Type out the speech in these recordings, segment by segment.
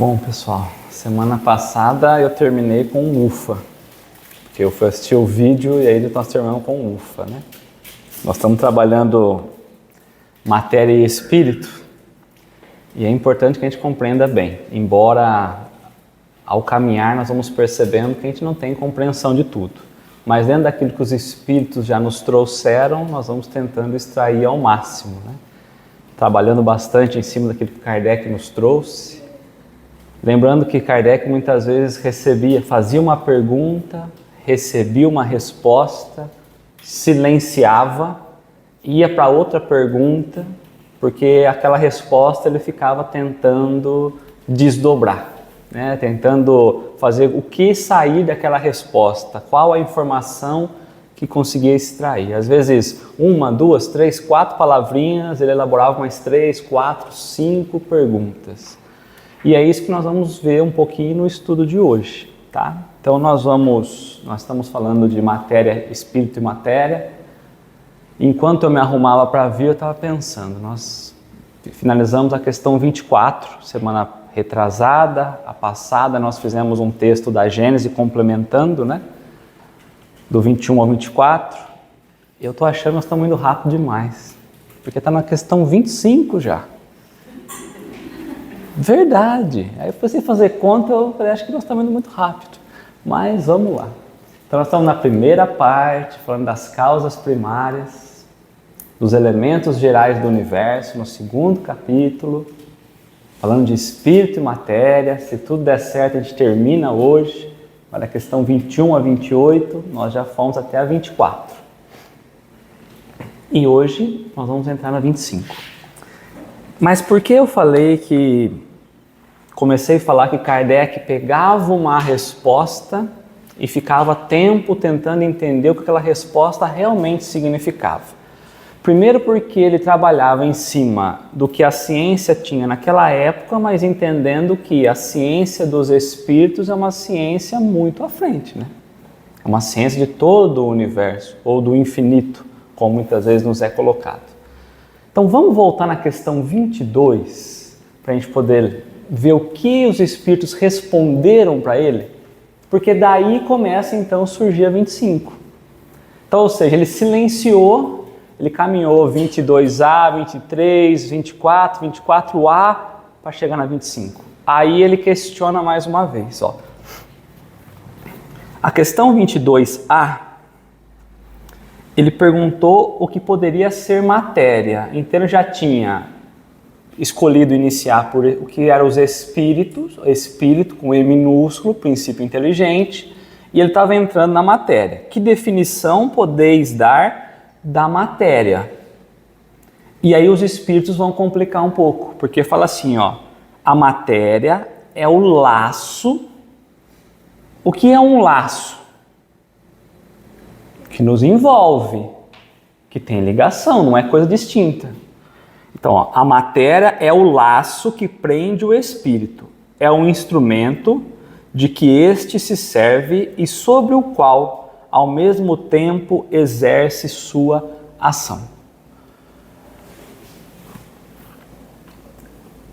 Bom, pessoal, semana passada eu terminei com um UFA, porque eu fui assistir o vídeo e aí nós terminamos com um UFA, né? Nós estamos trabalhando matéria e espírito e é importante que a gente compreenda bem, embora ao caminhar nós vamos percebendo que a gente não tem compreensão de tudo, mas dentro daquilo que os espíritos já nos trouxeram, nós vamos tentando extrair ao máximo, né? Trabalhando bastante em cima daquilo que Kardec nos trouxe. Lembrando que Kardec muitas vezes fazia uma pergunta, recebia uma resposta, silenciava, ia para outra pergunta, porque aquela resposta ele ficava tentando desdobrar, né? Tentando fazer o que sair daquela resposta, qual a informação que conseguia extrair. Às vezes, 1, 2, 3, 4 palavrinhas, ele elaborava mais 3, 4, 5 perguntas. E é isso que nós vamos ver um pouquinho no estudo de hoje, tá? Então nós estamos falando de matéria, espírito e matéria. Enquanto eu me arrumava para vir, eu estava pensando, nós finalizamos a questão 24, semana retrasada, a passada nós fizemos um texto da Gênese complementando, né? Do 21 ao 24. Eu estou achando que nós estamos indo rápido demais, porque está na questão 25 já. Verdade. Aí eu comecei a fazer conta, eu falei, acho que nós estamos indo muito rápido. Mas vamos lá. Então nós estamos na primeira parte, falando das causas primárias, dos elementos gerais do universo, no segundo capítulo, falando de espírito e matéria. Se tudo der certo, a gente termina hoje. Para a questão 21 a 28, nós já fomos até a 24. E hoje nós vamos entrar na 25. Mas por que eu comecei a falar que Kardec pegava uma resposta e ficava tempo tentando entender o que aquela resposta realmente significava? Primeiro porque ele trabalhava em cima do que a ciência tinha naquela época, mas entendendo que a ciência dos espíritos é uma ciência muito à frente, né? É uma ciência de todo o universo, ou do infinito, como muitas vezes nos é colocado. Então vamos voltar na questão 22, para a gente poder ver o que os espíritos responderam para ele, porque daí começa então a surgir a 25. Então, ou seja, ele silenciou, ele caminhou 22A, 23, 24, 24A, para chegar na 25. Aí ele questiona mais uma vez, ó. A questão 22A, ele perguntou o que poderia ser matéria. Então ele já tinha escolhido iniciar por o que eram os espíritos, espírito com E minúsculo, princípio inteligente, e ele estava entrando na matéria. Que definição podeis dar da matéria? E aí os espíritos vão complicar um pouco, porque fala assim, ó, a matéria é o laço. O que é um laço? Que nos envolve, que tem ligação, não é coisa distinta. Então, ó, a matéria é o laço que prende o espírito, é um instrumento de que este se serve e sobre o qual, ao mesmo tempo, exerce sua ação.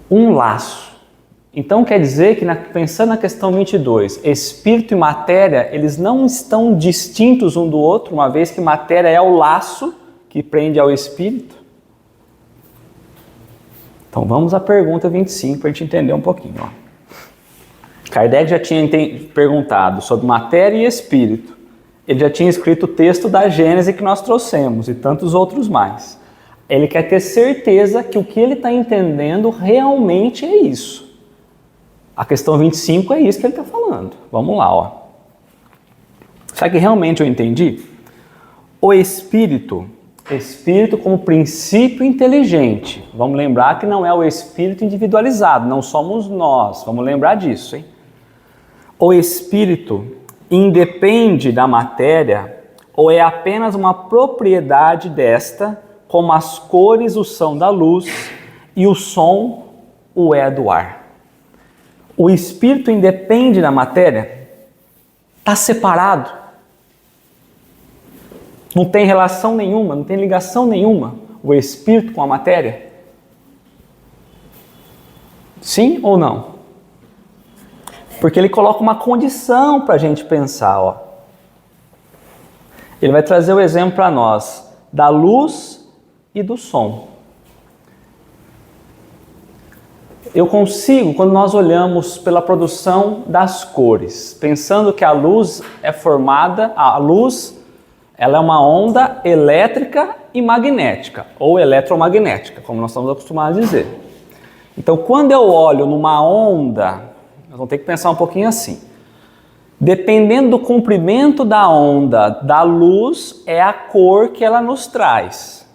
Um laço. Então quer dizer que, pensando na questão 22, espírito e matéria, eles não estão distintos um do outro, uma vez que matéria é o laço que prende ao espírito? Então vamos à pergunta 25 para a gente entender um pouquinho. Ó. Kardec já tinha perguntado sobre matéria e espírito. Ele já tinha escrito o texto da Gênese que nós trouxemos e tantos outros mais. Ele quer ter certeza que o que ele está entendendo realmente é isso. A questão 25 é isso que ele está falando. Vamos lá, ó. Será que realmente eu entendi? O espírito como princípio inteligente. Vamos lembrar que não é o espírito individualizado, não somos nós. Vamos lembrar disso, hein? O espírito independe da matéria ou é apenas uma propriedade desta, como as cores o são da luz e o som o é do ar? O espírito independe da matéria? Está separado? Não tem relação nenhuma, não tem ligação nenhuma o espírito com a matéria? Sim ou não? Porque ele coloca uma condição para a gente pensar, ó. Ele vai trazer o exemplo para nós da luz e do som. Eu consigo, quando nós olhamos pela produção das cores, pensando que a luz é formada, a luz, ela é uma onda elétrica e magnética, ou eletromagnética, como nós estamos acostumados a dizer. Então, quando eu olho numa onda, nós vamos ter que pensar um pouquinho assim. Dependendo do comprimento da onda da luz, é a cor que ela nos traz.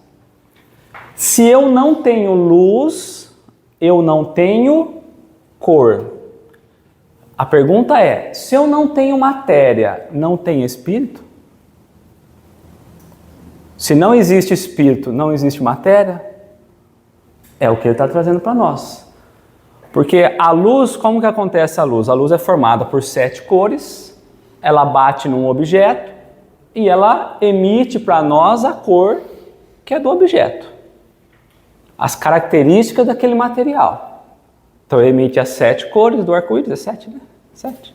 Se eu não tenho luz, eu não tenho cor. A pergunta é, se eu não tenho matéria, não tem espírito? Se não existe espírito, não existe matéria? É o que ele está trazendo para nós. Porque a luz, como que acontece a luz? A luz é formada por 7 cores, ela bate num objeto e ela emite para nós a cor que é do objeto. As características daquele material. Então emite as 7 cores do arco-íris, é 7, né? 7.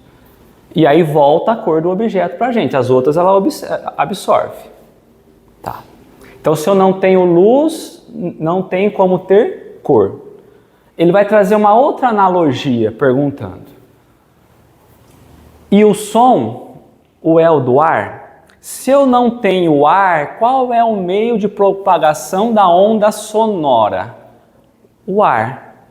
E aí volta a cor do objeto para a gente, as outras ela absorve. Tá. Então se eu não tenho luz, não tem como ter cor. Ele vai trazer uma outra analogia, perguntando. E o som, o El do ar? Se eu não tenho ar, qual é o meio de propagação da onda sonora? O ar.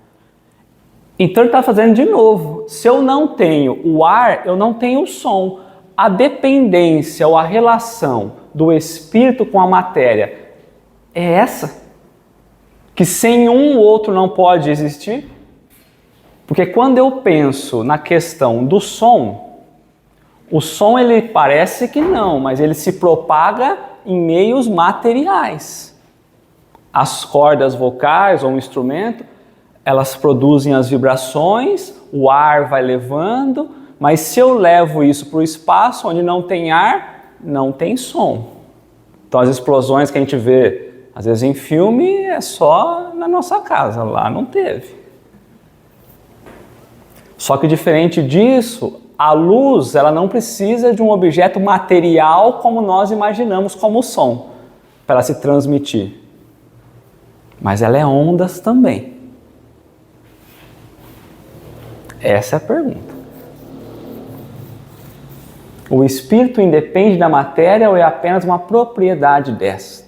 Então ele está fazendo de novo. Se eu não tenho o ar, eu não tenho o som. A dependência ou a relação do espírito com a matéria é essa? Que sem um o outro não pode existir? Porque quando eu penso na questão do som, o som ele parece que não, mas ele se propaga em meios materiais. As cordas vocais ou um instrumento, elas produzem as vibrações, o ar vai levando, mas se eu levo isso para o espaço onde não tem ar, não tem som. Então as explosões que a gente vê às vezes em filme é só na nossa casa, lá não teve. Só que diferente disso, a luz ela não precisa de um objeto material como nós imaginamos como o som, para ela se transmitir. Mas ela é ondas também. Essa é a pergunta. O espírito independe da matéria ou é apenas uma propriedade desta?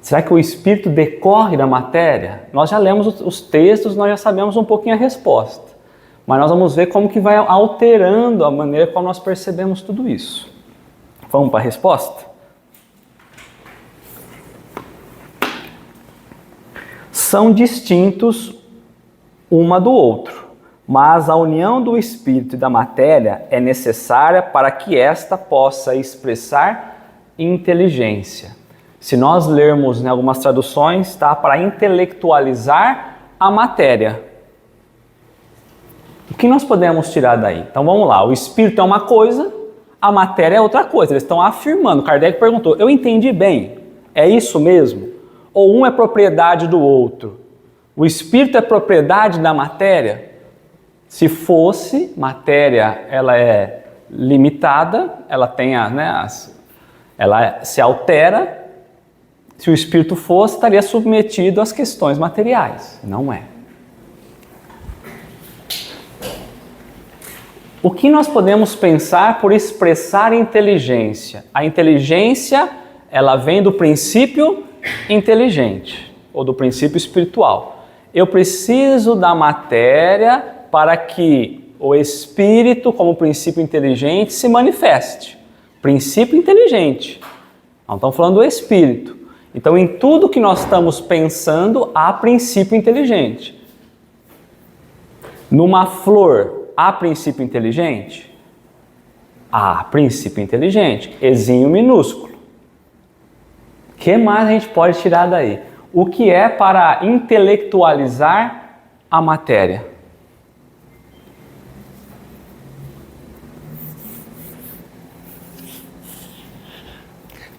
Será que o espírito decorre da matéria? Nós já lemos os textos, nós já sabemos um pouquinho a resposta. Mas nós vamos ver como que vai alterando a maneira como nós percebemos tudo isso. Vamos para a resposta? São distintos uma do outro, mas a união do espírito e da matéria é necessária para que esta possa expressar inteligência. Se nós lermos em algumas traduções, está para intelectualizar a matéria. O que nós podemos tirar daí? Então vamos lá, o espírito é uma coisa, a matéria é outra coisa. Eles estão afirmando. Kardec perguntou, eu entendi bem? É isso mesmo? Ou um é propriedade do outro? O espírito é propriedade da matéria? Se fosse, matéria ela é limitada, ela tem ela se altera. Se o espírito fosse, estaria submetido às questões materiais. Não é. O que nós podemos pensar por expressar inteligência? A inteligência, ela vem do princípio inteligente, ou do princípio espiritual. Eu preciso da matéria para que o espírito, como princípio inteligente, se manifeste. Princípio inteligente. Não estamos falando do espírito. Então, em tudo que nós estamos pensando, há princípio inteligente. Numa flor, há princípio inteligente? Há princípio inteligente, ezinho minúsculo. O que mais a gente pode tirar daí? O que é para intelectualizar a matéria?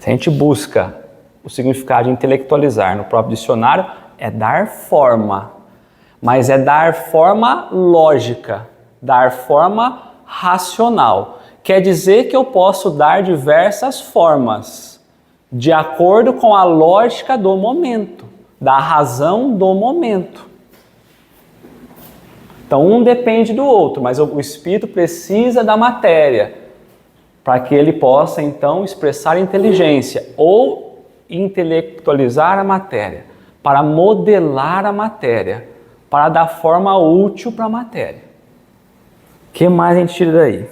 Se a gente busca o significado de intelectualizar no próprio dicionário, é dar forma, mas é dar forma lógica, dar forma racional. Quer dizer que eu posso dar diversas formas, de acordo com a lógica do momento, da razão do momento. Então, um depende do outro, mas o espírito precisa da matéria para que ele possa, então, expressar inteligência ou intelectualizar a matéria, para modelar a matéria, para dar forma útil para a matéria. O que mais a gente tira daí?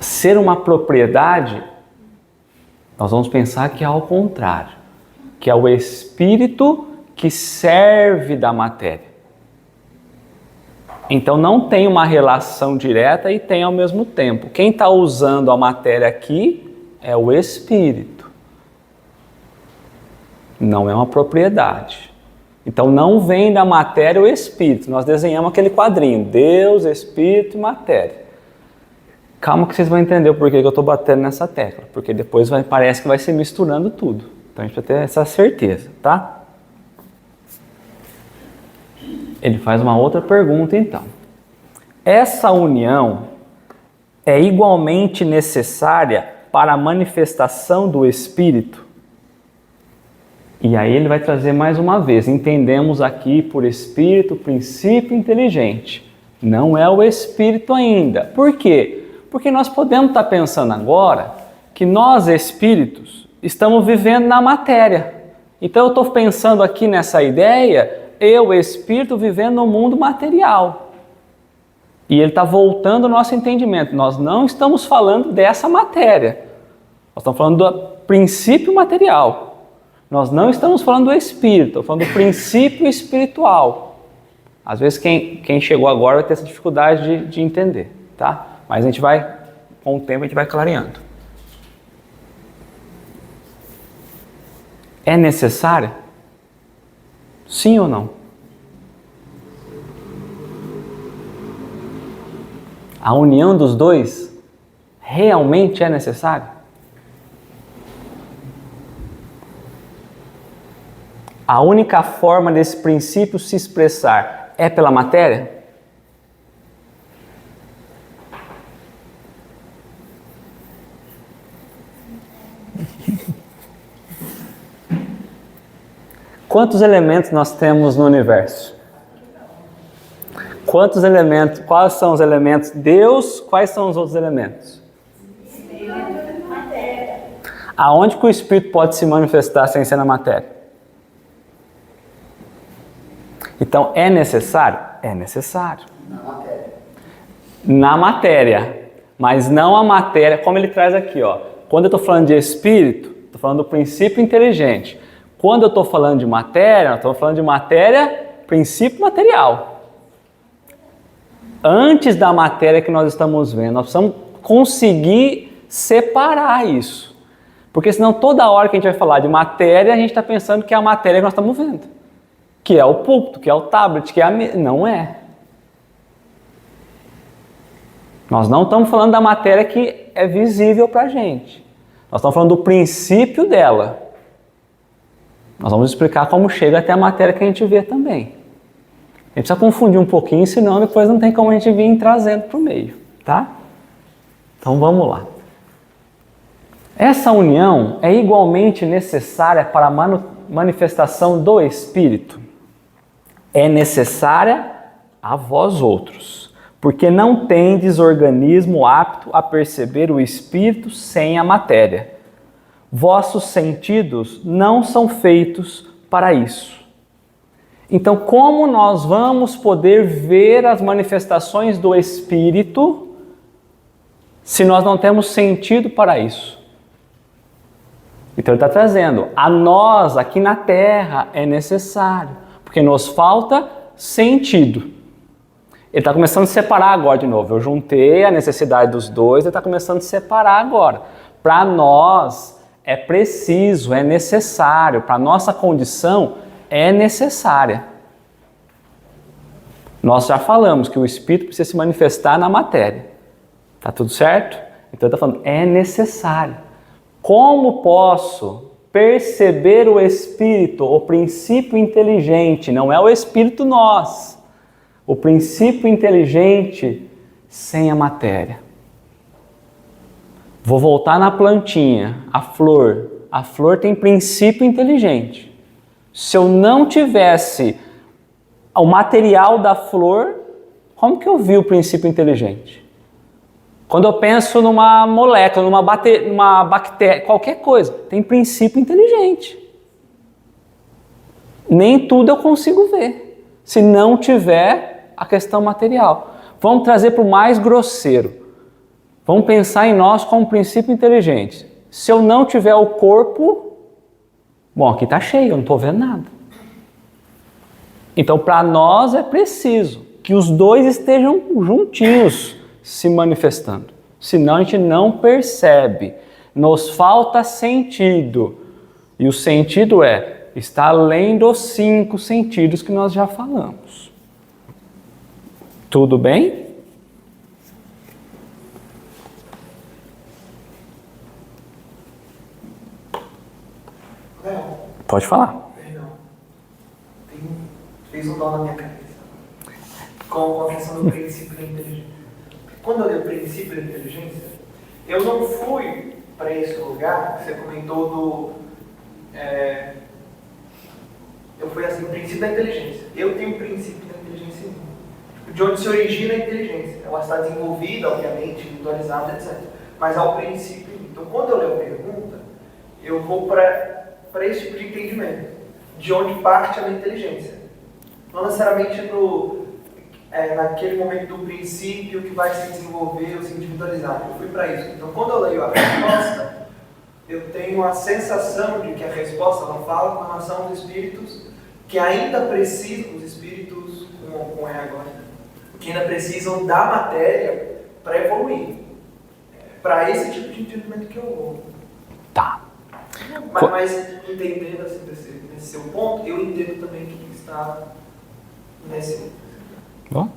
Ser uma propriedade, nós vamos pensar que é ao contrário, que é o espírito que serve da matéria. Então não tem uma relação direta e tem ao mesmo tempo. Quem está usando a matéria aqui é o espírito. Não é uma propriedade. Então não vem da matéria o espírito. Nós desenhamos aquele quadrinho, Deus, espírito e matéria. Calma que vocês vão entender o porquê que eu estou batendo nessa tecla. Porque depois parece que vai se misturando tudo. Então a gente precisa ter essa certeza, tá? Ele faz uma outra pergunta então. Essa união é igualmente necessária para a manifestação do Espírito? E aí ele vai trazer mais uma vez. Entendemos aqui por Espírito, princípio inteligente. Não é o Espírito ainda. Por quê? Porque nós podemos estar pensando agora que nós, espíritos, estamos vivendo na matéria. Então eu estou pensando aqui nessa ideia, eu, espírito, vivendo no mundo material. E ele está voltando o nosso entendimento. Nós não estamos falando dessa matéria. Nós estamos falando do princípio material. Nós não estamos falando do espírito, estamos falando do princípio espiritual. Às vezes quem chegou agora vai ter essa dificuldade de entender, tá? Mas a gente vai, com o tempo, a gente vai clareando. É necessária? Sim ou não? A união dos dois realmente é necessária? A única forma desse princípio se expressar é pela matéria? Quantos elementos nós temos no universo? Quantos elementos? Quais são os elementos? Deus, quais são os outros elementos? Espírito, matéria. Aonde que o Espírito pode se manifestar sem ser na matéria? Então, é necessário? É necessário. Na matéria. Na matéria, mas não a matéria, como ele traz aqui, ó. Quando eu estou falando de Espírito, estou falando do princípio inteligente. Quando eu estou falando de matéria, eu estou falando de matéria, princípio material. Antes da matéria que nós estamos vendo, nós precisamos conseguir separar isso. Porque senão toda hora que a gente vai falar de matéria, a gente está pensando que é a matéria que nós estamos vendo. Que é o púlpito, que é o tablet, que é a mesa. Não é. Nós não estamos falando da matéria que é visível para a gente. Nós estamos falando do princípio dela. Nós vamos explicar como chega até a matéria que a gente vê também. A gente precisa confundir um pouquinho, senão depois não tem como a gente vir trazendo para o meio, tá? Então vamos lá. Essa união é igualmente necessária para a manifestação do Espírito. É necessária a vós outros, porque não tendes organismo apto a perceber o Espírito sem a matéria. Vossos sentidos não são feitos para isso. Então, como nós vamos poder ver as manifestações do Espírito se nós não temos sentido para isso? Então, ele está trazendo, a nós aqui na Terra é necessário, porque nos falta sentido. Ele está começando a separar agora de novo. Eu juntei a necessidade dos dois, ele está começando a separar agora. Para nós é preciso, é necessário, para a nossa condição é necessária. Nós já falamos que o Espírito precisa se manifestar na matéria. Tá tudo certo? Então ele está falando, é necessário. Como posso perceber o espírito, o princípio inteligente? Não é o espírito nós. O princípio inteligente sem a matéria. Vou voltar na plantinha, a flor. A flor tem princípio inteligente. Se eu não tivesse o material da flor, como que eu vi o princípio inteligente? Quando eu penso numa molécula, numa bactéria, qualquer coisa, tem princípio inteligente. Nem tudo eu consigo ver, se não tiver a questão material. Vamos trazer para o mais grosseiro. Vamos pensar em nós como princípio inteligente. Se eu não tiver o corpo, bom, aqui está cheio, eu não estou vendo nada. Então, para nós é preciso que os dois estejam juntinhos se manifestando. Senão a gente não percebe. Nos falta sentido. E o sentido está além dos 5 sentidos que nós já falamos. Tudo bem? Léo, Pode falar. perdão. Fez um nó na minha cabeça. Com a questão do princípio da inteligência. Quando eu li o princípio da inteligência, eu não fui para esse lugar que você comentou do... eu fui assim, o princípio da inteligência. Eu tenho o princípio da inteligência em mim. De onde se origina a inteligência. Ela está desenvolvida, obviamente, individualizada, etc. Mas há o princípio em mim. Então, quando eu leio a pergunta, eu vou para esse tipo de entendimento. De onde parte a minha inteligência. Não necessariamente naquele momento do princípio que vai se desenvolver ou se individualizar. Eu fui para isso. Então, quando eu leio a resposta, eu tenho a sensação de que a resposta ela fala com relação aos espíritos que ainda precisam, os espíritos com agora, que ainda precisam da matéria para evoluir. Para esse tipo de entendimento que eu vou. Tá. Mas entendendo assim, nesse seu ponto, eu entendo também que está nesse... Bom?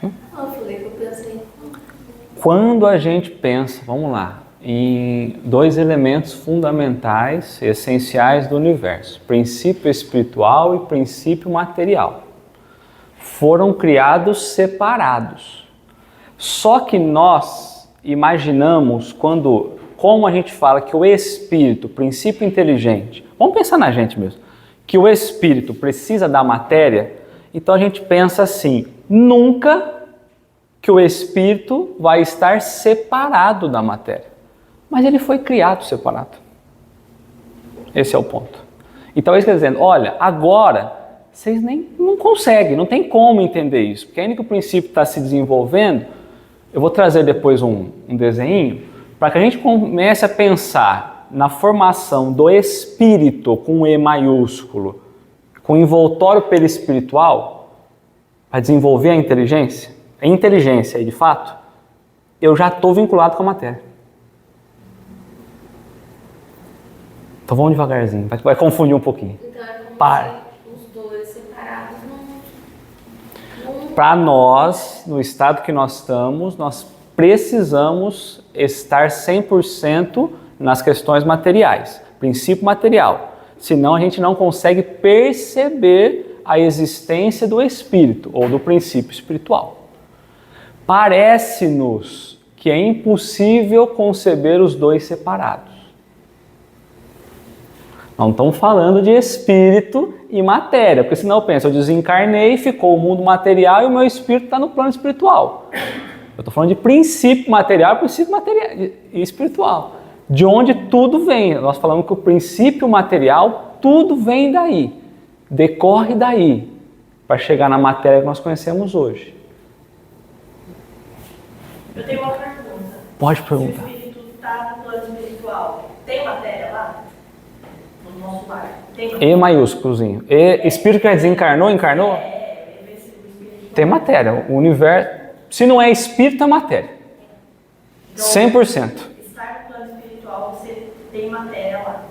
Eu falei que eu pensei. Quando a gente pensa, vamos lá, em 2 elementos fundamentais, essenciais do universo, princípio espiritual e princípio material, foram criados separados. Só que nós imaginamos como a gente fala que o espírito, princípio inteligente, vamos pensar na gente mesmo, que o espírito precisa da matéria, então a gente pensa assim, nunca que o espírito vai estar separado da matéria. Mas ele foi criado separado. Esse é o ponto. Então ele está dizendo, olha, agora vocês não conseguem, não tem como entender isso, porque ainda que o princípio está se desenvolvendo, eu vou trazer depois um desenho, para que a gente comece a pensar na formação do espírito com E maiúsculo, com envoltório perispiritual, para desenvolver a inteligência aí de fato, eu já estou vinculado com a matéria. Então vamos devagarzinho, vai confundir um pouquinho. Então é como Para. se os dois separados não... Para nós, no estado que nós estamos, nós precisamos estar 100% nas questões materiais, princípio material. Senão a gente não consegue perceber a existência do espírito ou do princípio espiritual. Parece-nos que é impossível conceber os dois separados. Não estamos falando de espírito e matéria, porque senão eu penso, eu desencarnei, ficou o mundo material e o meu espírito está no plano espiritual. Eu estou falando de princípio material e espiritual. De onde tudo vem. Nós falamos que o princípio material, tudo vem daí. Decorre daí, para chegar na matéria que nós conhecemos hoje. Eu tenho uma pergunta. Pode perguntar. Se o espírito está no plano espiritual, tem matéria lá? No nosso lar? Tem matéria? E maiúsculozinho. E, espírito que desencarnou, encarnou? Esse espírito. Tem matéria. O universo, se não é espírito, é matéria. 100%. Estar no plano espiritual, você tem matéria lá.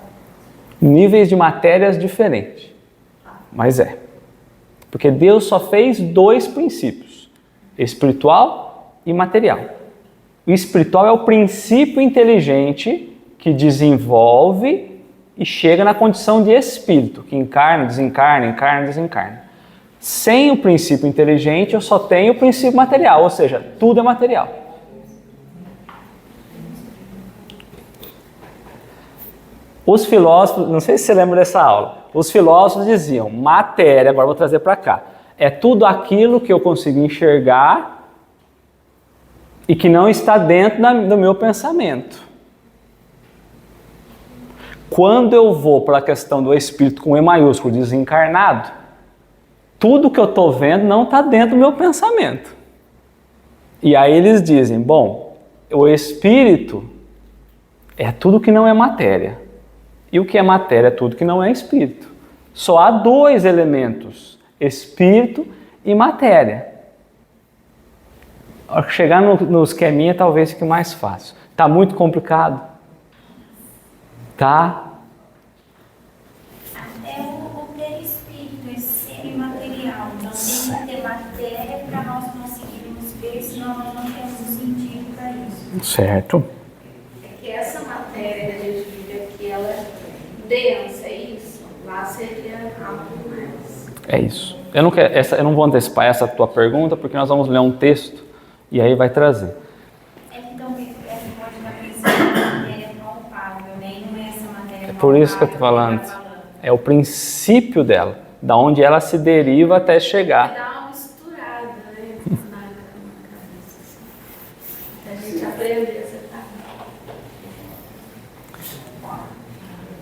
Níveis de matérias diferentes. Mas é. Porque Deus só fez 2 princípios. Espiritual e material. O espiritual é o princípio inteligente que desenvolve e chega na condição de espírito, que encarna, desencarna, encarna, desencarna. Sem o princípio inteligente, eu só tenho o princípio material, ou seja, tudo é material. Os filósofos, não sei se você lembra dessa aula, os filósofos diziam, matéria, agora vou trazer para cá, é tudo aquilo que eu consigo enxergar e que não está dentro do meu pensamento. Quando eu vou para a questão do espírito com E maiúsculo, desencarnado, tudo que eu estou vendo não está dentro do meu pensamento. E aí eles dizem, bom, o espírito é tudo que não é matéria. E o que é matéria é tudo que não é espírito. Só há dois elementos, espírito e matéria. Chegar no esqueminha talvez fique mais fácil. Está muito complicado? Tá? Até o perispírito, esse ser imaterial. Então tem que ter matéria para nós conseguirmos ver, senão nós não temos sentido para isso. Certo. É que essa matéria que a gente vive aqui, ela é densa, é isso? Lá seria algo mais. É isso. Eu não vou antecipar essa tua pergunta, porque nós vamos ler um texto e aí vai trazer. É que talvez pode dar princípio da matéria palpável, né? E não é essa matéria É por isso que eu estou falando. É o princípio dela, da onde ela se deriva até Vai chegar. dar uma misturada, né? Na cabeça, assim. A gente aprender, você tá?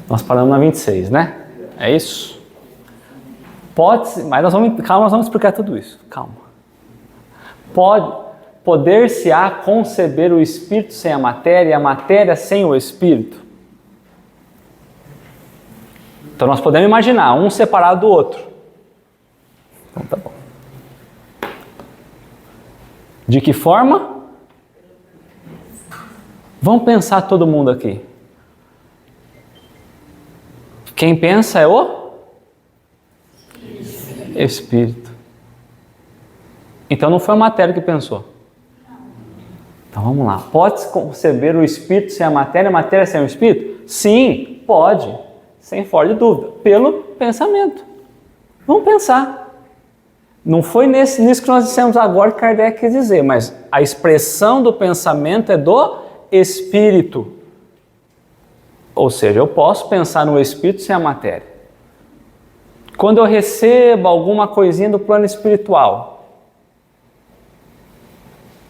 Nós paramos na 26, né? É isso? Pode, mas nós vamos explicar tudo isso. Calma. Poder-se-á conceber o espírito sem a matéria e a matéria sem o espírito? Então nós podemos imaginar um separado do outro. Então tá bom. De que forma? Vamos pensar todo mundo aqui. Quem pensa é o espírito. Então não foi a matéria que pensou. Então vamos lá. Pode-se conceber o espírito sem a matéria sem o espírito? Sim, pode. Sem fora de dúvida. Pelo pensamento. Vamos pensar. Não foi nisso que nós dissemos agora que Kardec quis dizer, mas a expressão do pensamento é do espírito. Ou seja, eu posso pensar no espírito sem a matéria. Quando eu recebo alguma coisinha do plano espiritual,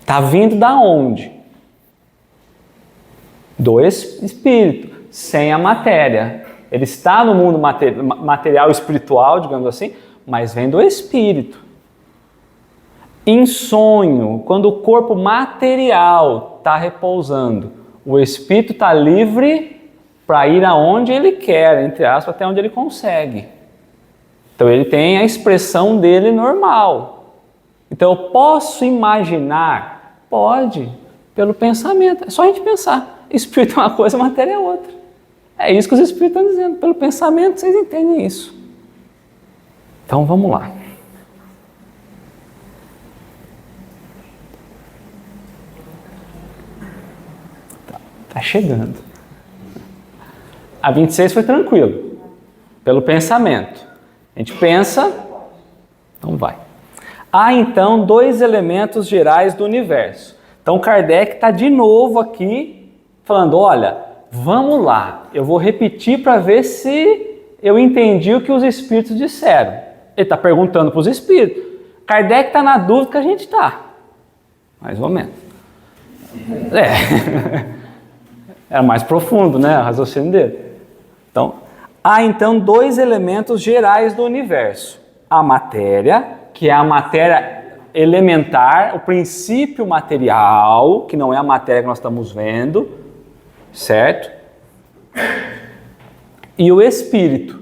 está vindo da onde? Do espírito, sem a matéria. Ele está no mundo material espiritual, digamos assim, mas vem do espírito. Em sonho, quando o corpo material está repousando, o espírito está livre para ir aonde ele quer, entre aspas, até onde ele consegue. Então ele tem a expressão dele normal. Então eu posso imaginar? Pode, pelo pensamento. É só a gente pensar. Espírito é uma coisa, matéria é outra. É isso que os espíritos estão dizendo. Pelo pensamento vocês entendem isso. Então vamos lá. Tá chegando. A 26 foi tranquilo. Pelo pensamento. A gente pensa, então vai. Há então dois elementos gerais do universo. Então Kardec está de novo aqui falando, olha, vamos lá, eu vou repetir para ver se eu entendi o que os espíritos disseram. Ele está perguntando para os espíritos. Kardec está na dúvida que a gente está. Mais ou menos. É mais profundo, né, o raciocínio dele. Então, há então dois elementos gerais do universo. A matéria, que é a matéria elementar, o princípio material, que não é a matéria que nós estamos vendo, certo? E o espírito.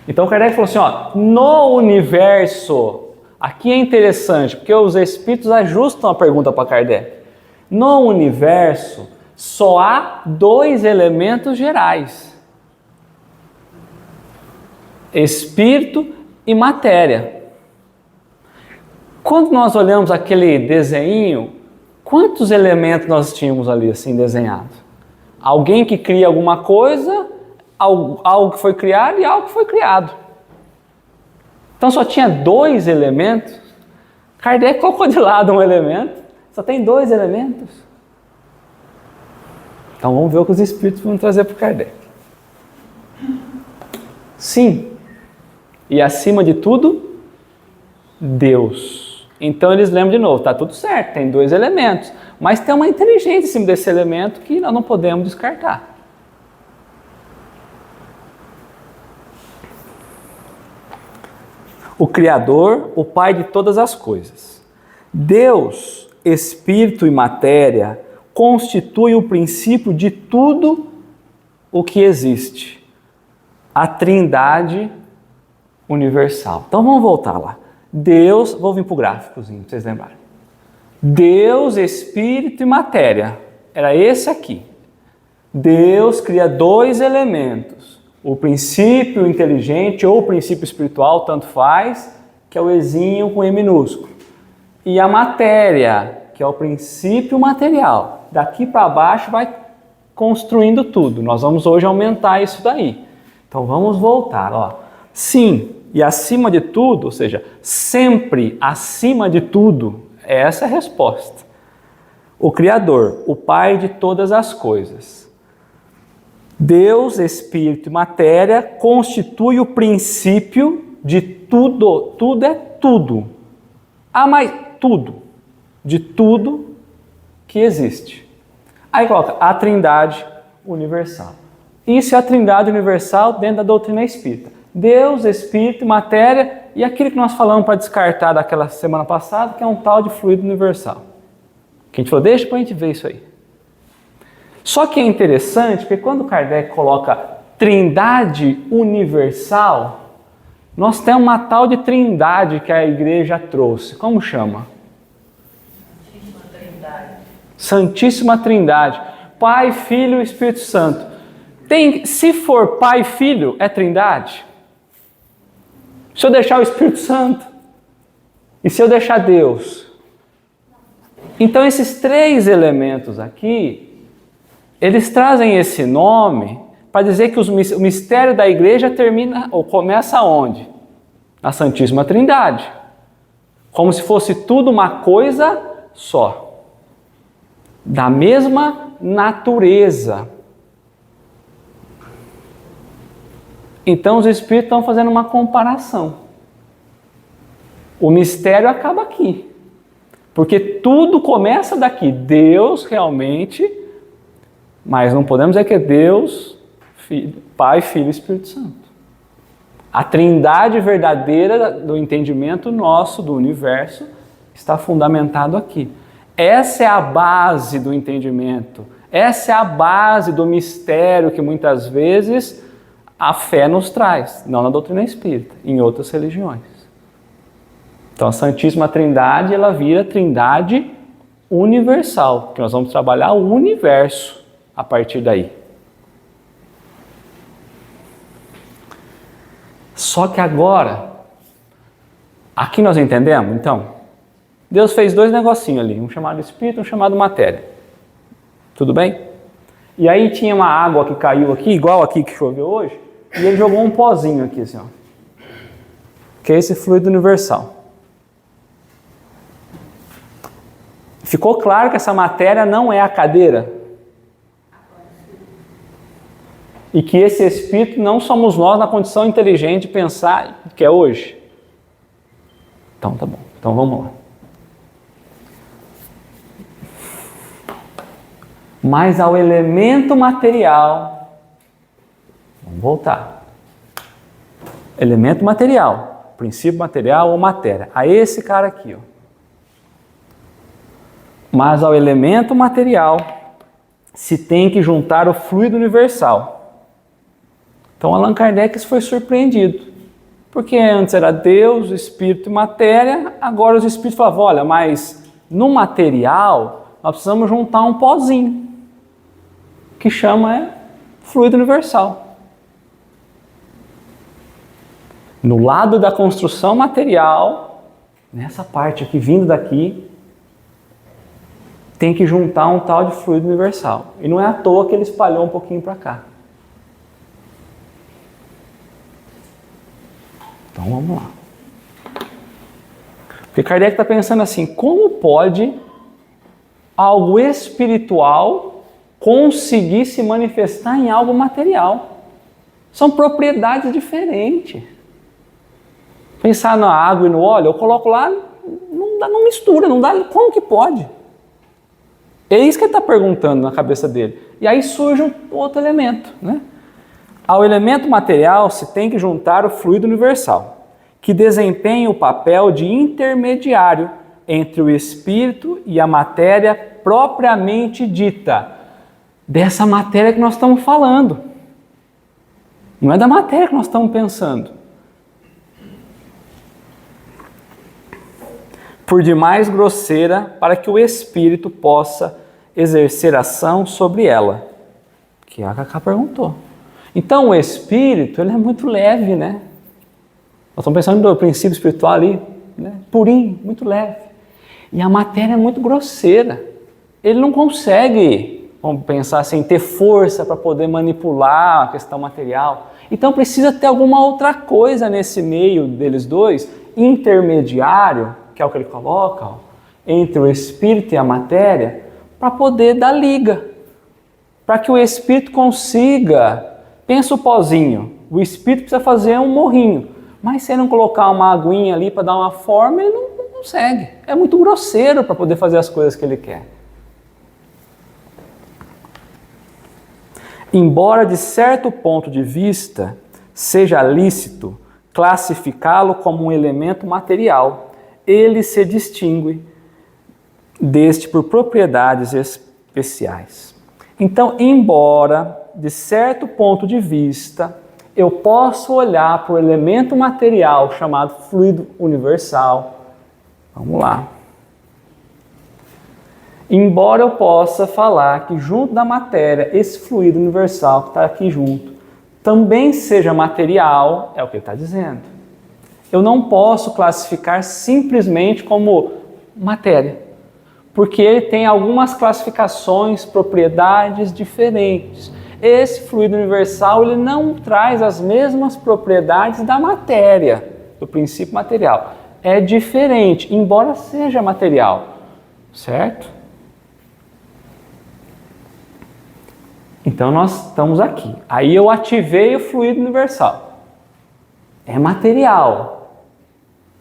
Então Kardec falou assim, ó, no universo, aqui é interessante, porque os espíritos ajustam a pergunta para Kardec. No universo, só há dois elementos gerais. Espírito e matéria. Quando nós olhamos aquele desenho, quantos elementos nós tínhamos ali assim desenhados? Alguém que cria alguma coisa, algo que foi criado e algo que foi criado. Então só tinha 2 elementos. Kardec colocou de lado um elemento, só tem 2 elementos. Então vamos ver o que os espíritos vão trazer para o Kardec. Sim, e acima de tudo, Deus. Então eles lembram de novo, está tudo certo, tem 2 elementos, mas tem uma inteligência em cima desse elemento que nós não podemos descartar. O Criador, o Pai de todas as coisas. Deus, Espírito e matéria, constitui o princípio de tudo o que existe. A Trindade universal. Então vamos voltar lá. Deus, vou vir para o gráficozinho, para vocês lembrarem. Deus, Espírito e matéria. Era esse aqui. Deus cria 2 elementos. O princípio inteligente ou o princípio espiritual, tanto faz, que é o Ezinho com E minúsculo. E a matéria, que é o princípio material. Daqui para baixo vai construindo tudo. Nós vamos hoje aumentar isso daí. Então vamos voltar. Ó. Sim, e acima de tudo, ou seja, sempre acima de tudo, essa é a resposta. O Criador, o Pai de todas as coisas. Deus, Espírito e matéria constitui o princípio de tudo. Tudo é tudo. Ah, mas tudo. De tudo que existe. Aí coloca a Trindade universal. Isso é a Trindade universal dentro da doutrina espírita. Deus, Espírito e matéria e aquilo que nós falamos para descartar daquela semana passada, que é um tal de fluido universal. Que a gente falou, deixa para a gente ver isso aí. Só que é interessante, porque quando Kardec coloca Trindade universal, nós temos uma tal de Trindade que a igreja trouxe. Como chama? Santíssima Trindade. Pai, Filho e Espírito Santo. Se for Pai e Filho, é Trindade? Se eu deixar o Espírito Santo? E se eu deixar Deus? Então esses 3 elementos aqui, eles trazem esse nome para dizer que o mistério da igreja termina ou começa onde? Na Santíssima Trindade. Como se fosse tudo uma coisa só. Da mesma natureza. Então os espíritos estão fazendo uma comparação. O mistério acaba aqui. Porque tudo começa daqui. Deus realmente, mas não podemos dizer que é Deus, Filho, Pai, Filho e Espírito Santo. A trindade verdadeira do entendimento nosso, do universo, está fundamentado aqui. Essa é a base do entendimento. Essa é a base do mistério que muitas vezes a fé nos traz, não na doutrina espírita, em outras religiões. Então a Santíssima Trindade, ela vira Trindade universal, que nós vamos trabalhar o universo a partir daí. Só que agora, aqui nós entendemos, então, Deus fez 2 negocinhos ali, um chamado espírito e um chamado matéria. Tudo bem? E aí tinha uma água que caiu aqui, igual aqui que choveu hoje, e ele jogou um pozinho aqui, assim, ó, que é esse fluido universal. Ficou claro que essa matéria não é a cadeira? E que esse espírito não somos nós na condição inteligente de pensar que é hoje? Então tá bom, então vamos lá. Mas ao elemento material, vamos voltar. Elemento material, princípio material ou matéria, a esse cara aqui, ó. Mas ao elemento material se tem que juntar o fluido universal. Então Allan Kardec foi surpreendido, porque antes era Deus, Espírito e matéria, agora os Espíritos falavam, olha, mas no material nós precisamos juntar um pozinho, que chama fluido universal. No lado da construção material, nessa parte aqui, vindo daqui, tem que juntar um tal de fluido universal. E não é à toa que ele espalhou um pouquinho para cá. Então vamos lá. Porque Kardec está pensando assim, como pode algo espiritual conseguir se manifestar em algo material? São propriedades diferentes. Pensar na água e no óleo, eu coloco lá, não mistura, não dá, como que pode? É isso que ele está perguntando na cabeça dele. E aí surge um outro elemento, né? Ao elemento material se tem que juntar o fluido universal, que desempenha o papel de intermediário entre o espírito e a matéria propriamente dita. Dessa matéria que nós estamos falando. Não é da matéria que nós estamos pensando. Por demais grosseira, para que o espírito possa exercer ação sobre ela. Que a Cacá perguntou. Então o espírito, ele é muito leve, né? Nós estamos pensando no princípio espiritual ali, né? Purinho, muito leve. E a matéria é muito grosseira. Ele não consegue, vamos pensar assim, ter força para poder manipular a questão material. Então precisa ter alguma outra coisa nesse meio deles dois, intermediário, que é o que ele coloca, ó, entre o espírito e a matéria, para poder dar liga. Para que o espírito consiga, pensa o pozinho, o espírito precisa fazer um morrinho, mas se ele não colocar uma aguinha ali para dar uma forma, ele não consegue. É muito grosseiro para poder fazer as coisas que ele quer. Embora de certo ponto de vista seja lícito classificá-lo como um elemento material, ele se distingue deste por propriedades especiais. Então, embora de certo ponto de vista eu possa olhar para o elemento material chamado fluido universal, vamos lá. Embora eu possa falar que junto da matéria, esse fluido universal que está aqui junto, também seja material, é o que ele está dizendo. Eu não posso classificar simplesmente como matéria, porque ele tem algumas classificações, propriedades diferentes. Esse fluido universal, ele não traz as mesmas propriedades da matéria, do princípio material. É diferente, embora seja material, certo? Então nós estamos aqui. Aí eu ativei o fluido universal. É material.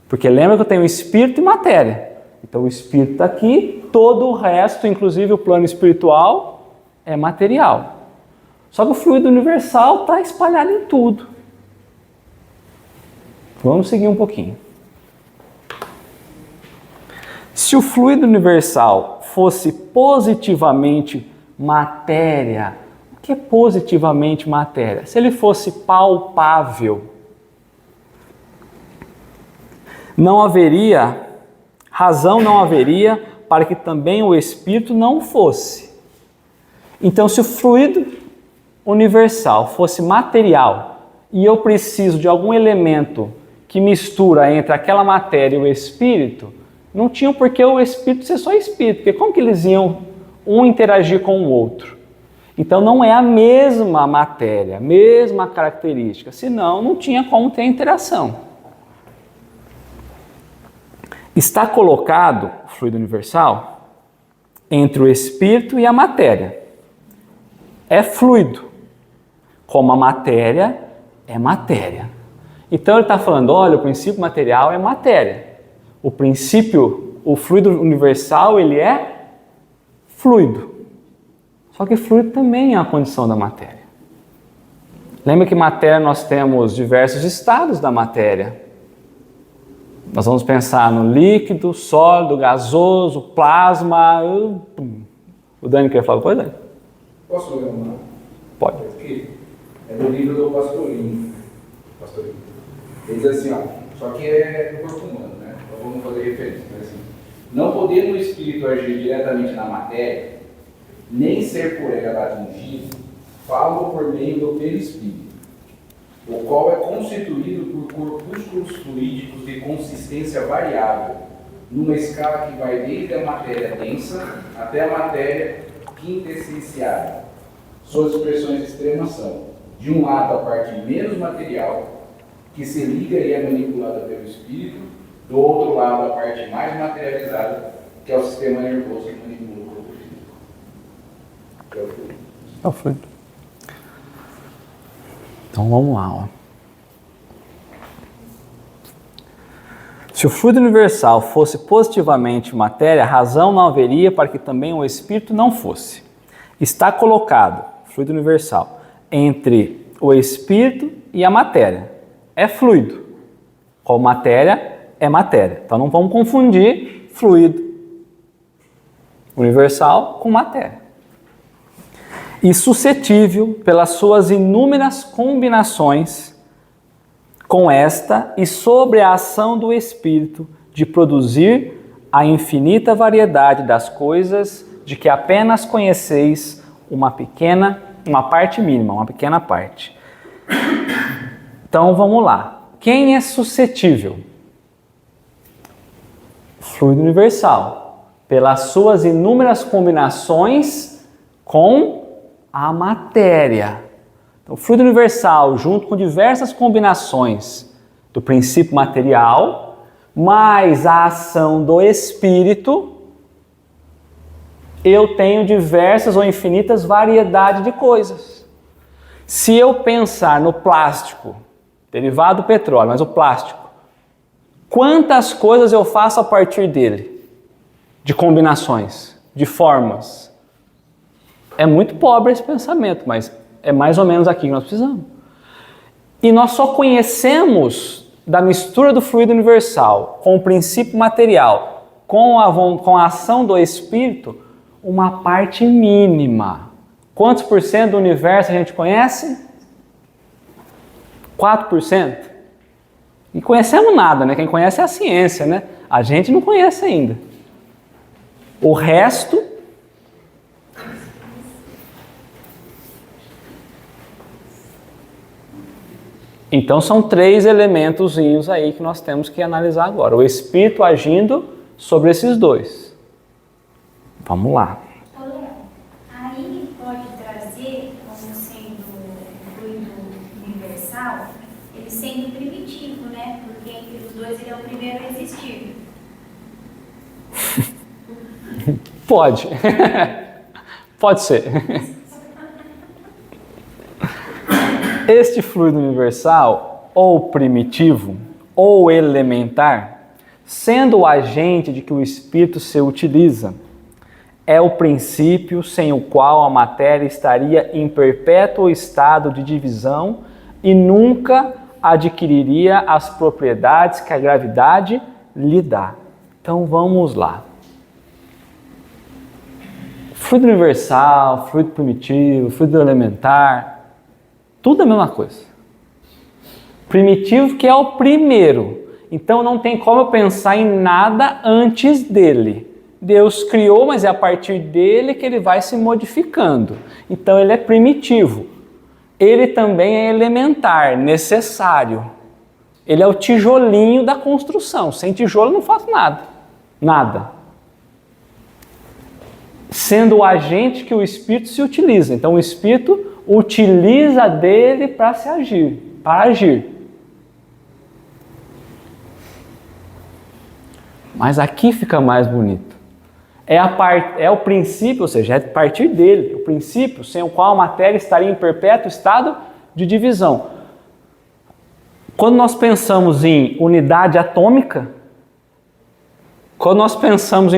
Porque lembra que eu tenho espírito e matéria. Então o espírito está aqui, todo o resto, inclusive o plano espiritual, é material. Só que o fluido universal está espalhado em tudo. Vamos seguir um pouquinho. Se o fluido universal fosse positivamente matéria, o que é positivamente matéria? Se ele fosse palpável, razão não haveria para que também o espírito não fosse. Então, se o fluido universal fosse material e eu preciso de algum elemento que mistura entre aquela matéria e o espírito, não tinha por que o espírito ser só espírito, porque como que eles iam um interagir com o outro? Então não é a mesma matéria, mesma característica, senão não tinha como ter interação. Está colocado o fluido universal entre o espírito e a matéria. É fluido, como a matéria é matéria. Então ele está falando, olha, o princípio material é matéria. O fluido universal, ele é fluido. Só que fluido também é uma condição da matéria. Lembra que matéria nós temos diversos estados da matéria. Nós vamos pensar no líquido, sólido, gasoso, plasma. O Dani quer falar coisa, Dani? Posso ler uma? Pode. Aqui é do livro do Pastorinho. Ele diz assim, ó, só que é no corpo humano, né? Então vamos fazer referência. Mas assim, não podendo o espírito agir diretamente na matéria, nem ser por ela atingido, falo por meio do perispírito, o qual é constituído por corpúsculos fluídicos de consistência variável, numa escala que vai desde a matéria densa até a matéria quintessenciada. Suas expressões extremas são, de um lado, a parte menos material, que se liga e é manipulada pelo espírito, do outro lado, a parte mais materializada, que é o sistema nervoso que manipula o corpo físico. Que é o fluido. É o fluido. Então vamos lá, ó. Se o fluido universal fosse positivamente matéria, a razão não haveria para que também o espírito não fosse. Está colocado, fluido universal, entre o espírito e a matéria. É fluido. Qual matéria é matéria. Então não vamos confundir fluido universal com matéria. E suscetível pelas suas inúmeras combinações com esta e sobre a ação do espírito de produzir a infinita variedade das coisas de que apenas conheceis uma parte mínima, uma pequena parte. Então vamos lá. Quem é suscetível? Fluido universal, pelas suas inúmeras combinações com a matéria. Então, o fluido universal, junto com diversas combinações do princípio material, mais a ação do espírito, eu tenho diversas ou infinitas variedades de coisas. Se eu pensar no plástico, derivado do petróleo, mas o plástico, quantas coisas eu faço a partir dele? De combinações, de formas. É muito pobre esse pensamento, mas é mais ou menos aqui que nós precisamos. E nós só conhecemos da mistura do fluido universal com o princípio material, com a ação do espírito, uma parte mínima. Quantos por cento do universo a gente conhece? 4%. E conhecemos nada, né? Quem conhece é a ciência, né? A gente não conhece ainda. O resto... Então são 3 elementozinhos aí que nós temos que analisar agora. O espírito agindo sobre esses 2. Vamos lá. Ô, Léo, aí pode trazer como sendo o fluido universal, ele sendo primitivo, né? Porque entre os 2 ele é o primeiro a existir. Pode. Pode ser. Este fluido universal, ou primitivo, ou elementar, sendo o agente de que o espírito se utiliza, é o princípio sem o qual a matéria estaria em perpétuo estado de divisão e nunca adquiriria as propriedades que a gravidade lhe dá. Então vamos lá. Fluido universal, fluido primitivo, fluido elementar, tudo a mesma coisa. Primitivo que é o primeiro. Então não tem como eu pensar em nada antes dele. Deus criou, mas é a partir dele que ele vai se modificando. Então ele é primitivo. Ele também é elementar, necessário. Ele é o tijolinho da construção. Sem tijolo eu não faço nada. Nada. Sendo o agente que o espírito se utiliza. Então o espírito utiliza dele para agir. Mas aqui fica mais bonito. É o princípio, ou seja, é a partir dele, o princípio sem o qual a matéria estaria em perpétuo estado de divisão. Quando nós pensamos em unidade atômica, quando nós pensamos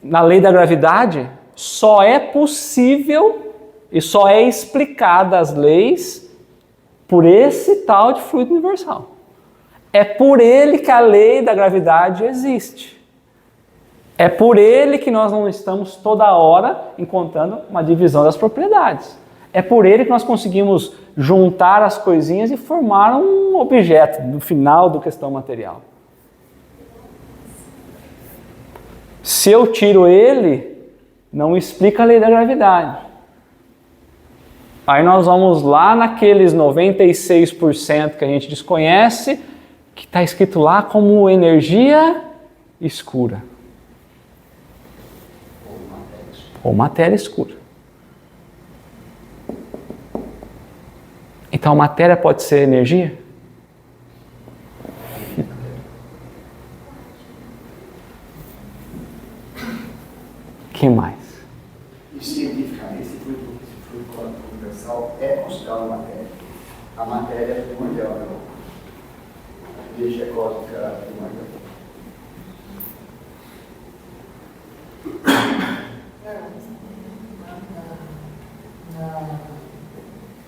na lei da gravidade, só é possível e só é explicada as leis por esse tal de fluido universal. É por ele que a lei da gravidade existe. É por ele que nós não estamos toda hora encontrando uma divisão das propriedades. É por ele que nós conseguimos juntar as coisinhas e formar um objeto no final do questão material. Se eu tiro ele, não explica a lei da gravidade. Aí nós vamos lá naqueles 96% que a gente desconhece, que está escrito lá como energia escura. Ou matéria escura. Então a matéria pode ser energia? Que mais? E cientificamente, esse fluido quântico universal é considerado matéria. A matéria é mundial, né? A energia cósmica primordial.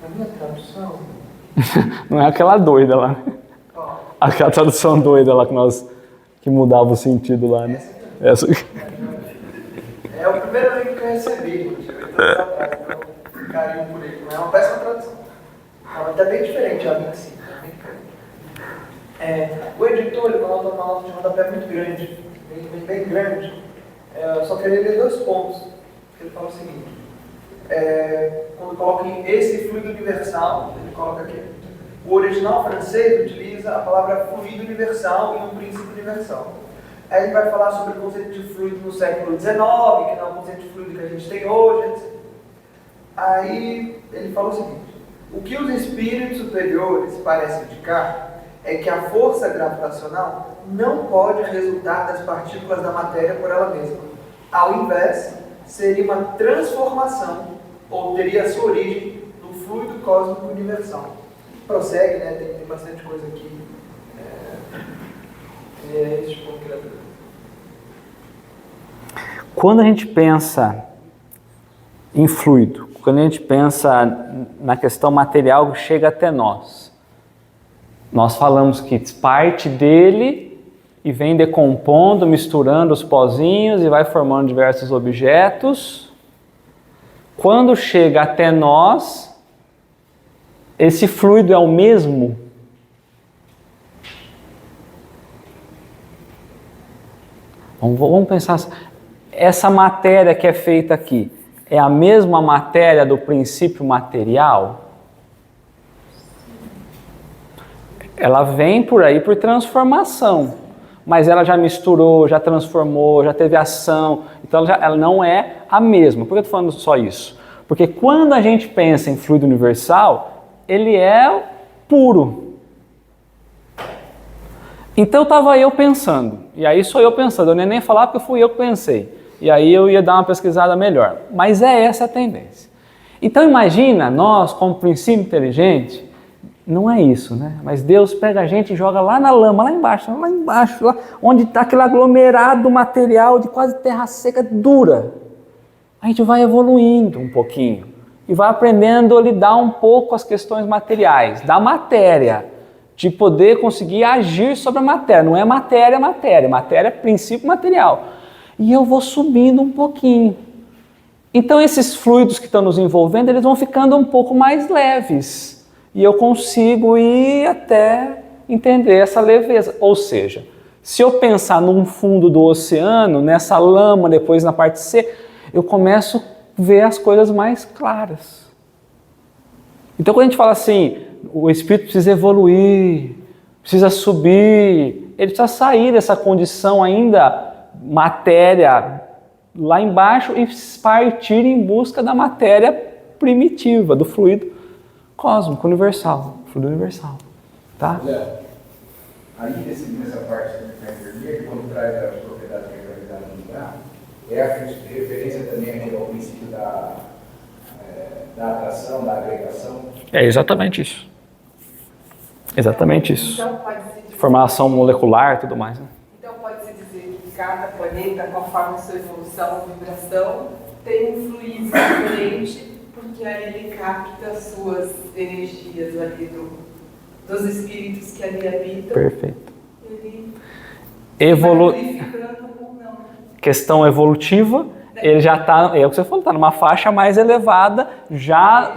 Na minha tradução... Não é aquela doida lá, né? Aquela tradução doida lá que mudava o sentido lá, né? Essa. É o primeiro livro que eu recebi, então carinho por ele. Não é uma péssima tradução. Ela até bem diferente, a minha assim. O editor ele coloca uma nota de rodapé muito grande, bem grande. Eu só queria ler 2 pontos. Ele fala o seguinte: quando coloca esse fluido universal, ele coloca aqui. O original francês utiliza a palavra fluido universal e um princípio universal. Aí ele vai falar sobre o conceito de fluido no século XIX, que não é o conceito de fluido que a gente tem hoje, etc. Aí ele fala o seguinte: o que os espíritos superiores parecem indicar é que a força gravitacional não pode resultar das partículas da matéria por ela mesma. Ao invés, seria uma transformação, ou teria sua origem no fluido cósmico universal. Prossegue, né? Tem bastante coisa aqui. Esse ponto que ele... Quando a gente pensa em fluido, quando a gente pensa na questão material que chega até nós falamos que parte dele e vem decompondo, misturando os pozinhos e vai formando diversos objetos. Quando chega até nós, esse fluido é o mesmo? Vamos pensar, essa matéria que é feita aqui, é a mesma matéria do princípio material? Ela vem por aí por transformação, mas ela já misturou, já transformou, já teve ação, então ela não é a mesma. Por que eu estou falando só isso? Porque quando a gente pensa em fluido universal, ele é puro. Então estava eu pensando, e aí sou eu pensando, eu nem falar porque fui eu que pensei, e aí eu ia dar uma pesquisada melhor, mas é essa a tendência. Então imagina, nós como princípio inteligente, não é isso, né? Mas Deus pega a gente e joga lá na lama, lá embaixo, lá onde está aquele aglomerado material de quase terra seca dura. A gente vai evoluindo um pouquinho e vai aprendendo a lidar um pouco com as questões materiais, da matéria, de poder conseguir agir sobre a matéria. Não é matéria, matéria é princípio material. E eu vou subindo um pouquinho. Então esses fluidos que estão nos envolvendo, eles vão ficando um pouco mais leves. E eu consigo ir até entender essa leveza. Ou seja, se eu pensar num fundo do oceano, nessa lama, depois na parte C, eu começo a ver as coisas mais claras. Então quando a gente fala assim, o espírito precisa evoluir, precisa subir, ele precisa sair dessa condição ainda matéria lá embaixo e partir em busca da matéria primitiva, do fluido cósmico, universal, fluido universal, tá? Aí nessa parte da energia, que quando traz as propriedades da gravidade no lugar, é a referência também ao princípio da atração, da agregação. É exatamente isso. Exatamente isso. Então, pode-se dizer, formação molecular e tudo mais, né? Então pode-se dizer que cada planeta, conforme sua evolução, vibração, tem um fluido diferente, porque aí ele capta as suas energias ali dos espíritos que ali habitam. Perfeito. Ele vai purificando ou não. Questão evolutiva, ele já está, é o que você falou, está numa faixa mais elevada, já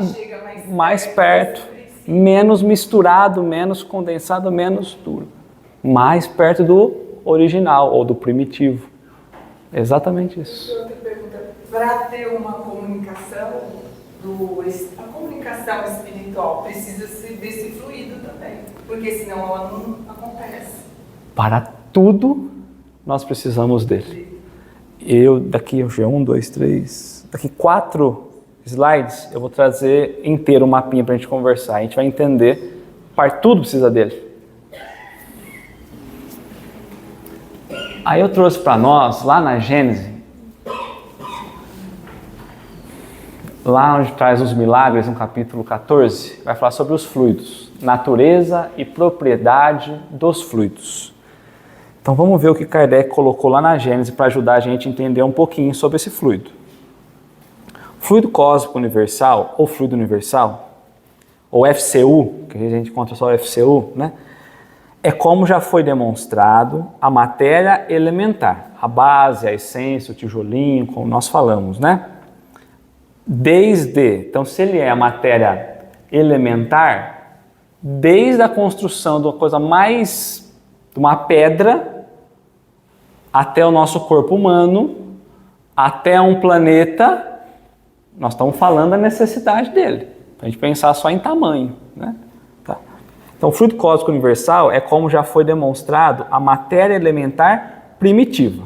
mais perto, menos misturado, menos condensado, menos duro. Mais perto do original ou do primitivo. Exatamente isso. Outra pergunta, para ter uma comunicação, a comunicação espiritual precisa ser desse fluido também, porque senão ela não acontece. Para tudo nós precisamos dele. Daqui 4 slides, eu vou trazer inteiro o mapinha para a gente conversar. A gente vai entender, tudo precisa dele. Aí eu trouxe para nós, lá na Gênesis, lá onde traz os milagres, no capítulo 14, vai falar sobre os fluidos, natureza e propriedade dos fluidos. Então vamos ver o que Kardec colocou lá na Gênesis para ajudar a gente a entender um pouquinho sobre esse fluido. Fluido cósmico universal, ou fluido universal, ou FCU, que a gente encontra só o FCU, né? É como já foi demonstrado a matéria elementar, a base, a essência, o tijolinho, como nós falamos, né? Então, se ele é a matéria elementar, desde a construção de uma coisa mais, de uma pedra, até o nosso corpo humano, até um planeta, nós estamos falando da necessidade dele, para a gente pensar só em tamanho, né? Tá. Então, o fluido cósmico universal é como já foi demonstrado a matéria elementar primitiva,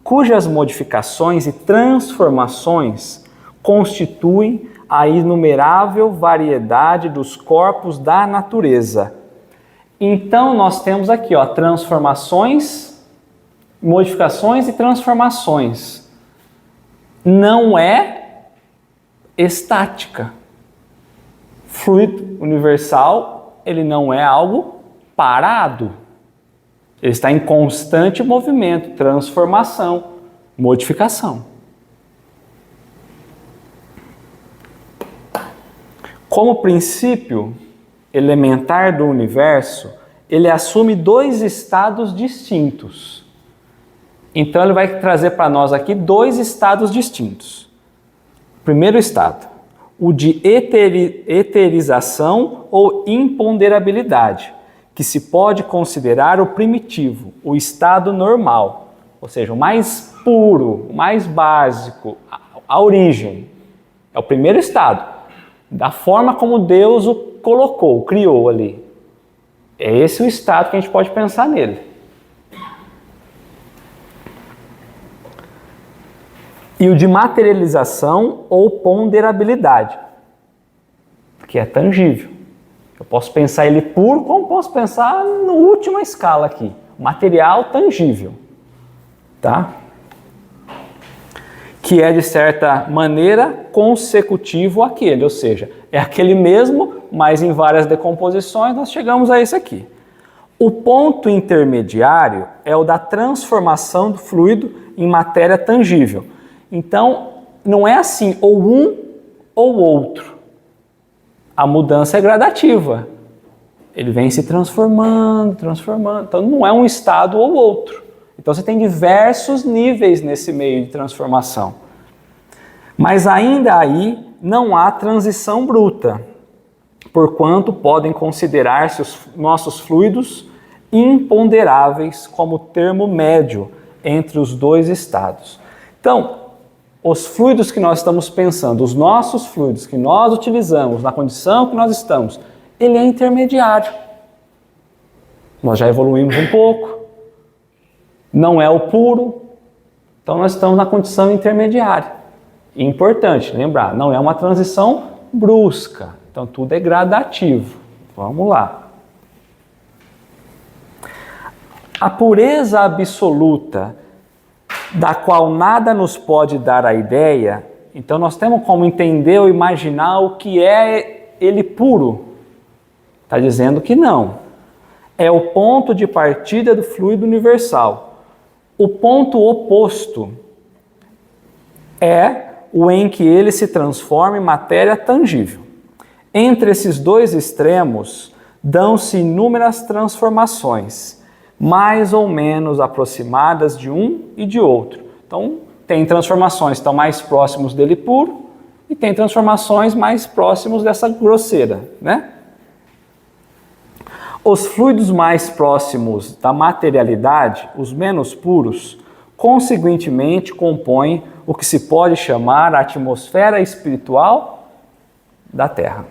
cujas modificações e transformações constituem a inumerável variedade dos corpos da natureza. Então, nós temos aqui, ó, transformações, modificações e transformações. Não é estática. Fluido universal, ele não é algo parado. Ele está em constante movimento, transformação, modificação. Como princípio elementar do universo, ele assume 2 estados distintos. Então ele vai trazer para nós aqui 2 estados distintos. Primeiro estado, o de eterização ou imponderabilidade, que se pode considerar o primitivo, o estado normal, ou seja, o mais puro, o mais básico, a origem. É o primeiro estado, da forma como Deus o colocou, o criou ali. É esse o estado que a gente pode pensar nele. E o de materialização ou ponderabilidade, que é tangível. Eu posso pensar ele puro, como posso pensar na última escala aqui, material tangível, tá? Que é de certa maneira consecutivo àquele, ou seja, é aquele mesmo, mas em várias decomposições nós chegamos a esse aqui. O ponto intermediário é o da transformação do fluido em matéria tangível. Então, não é assim, ou um ou outro. A mudança é gradativa. Ele vem se transformando. Então, não é um estado ou outro. Então, você tem diversos níveis nesse meio de transformação. Mas ainda aí não há transição bruta, porquanto podem considerar-se os nossos fluidos imponderáveis como termo médio entre os 2 estados. Então, os fluidos que nós estamos pensando, os nossos fluidos que nós utilizamos na condição que nós estamos, ele é intermediário. Nós já evoluímos um pouco, não é o puro, então nós estamos na condição intermediária. E importante lembrar, não é uma transição brusca, então tudo é gradativo. Vamos lá. A pureza absoluta, da qual nada nos pode dar a ideia, então nós temos como entender ou imaginar o que é ele puro. Está dizendo que não. É o ponto de partida do fluido universal. O ponto oposto é o em que ele se transforma em matéria tangível. Entre esses 2 extremos, dão-se inúmeras transformações, mais ou menos aproximadas de um e de outro. Então, tem transformações que estão mais próximos dele puro e tem transformações mais próximos dessa grosseira, né? Os fluidos mais próximos da materialidade, os menos puros, consequentemente compõem o que se pode chamar a atmosfera espiritual da Terra.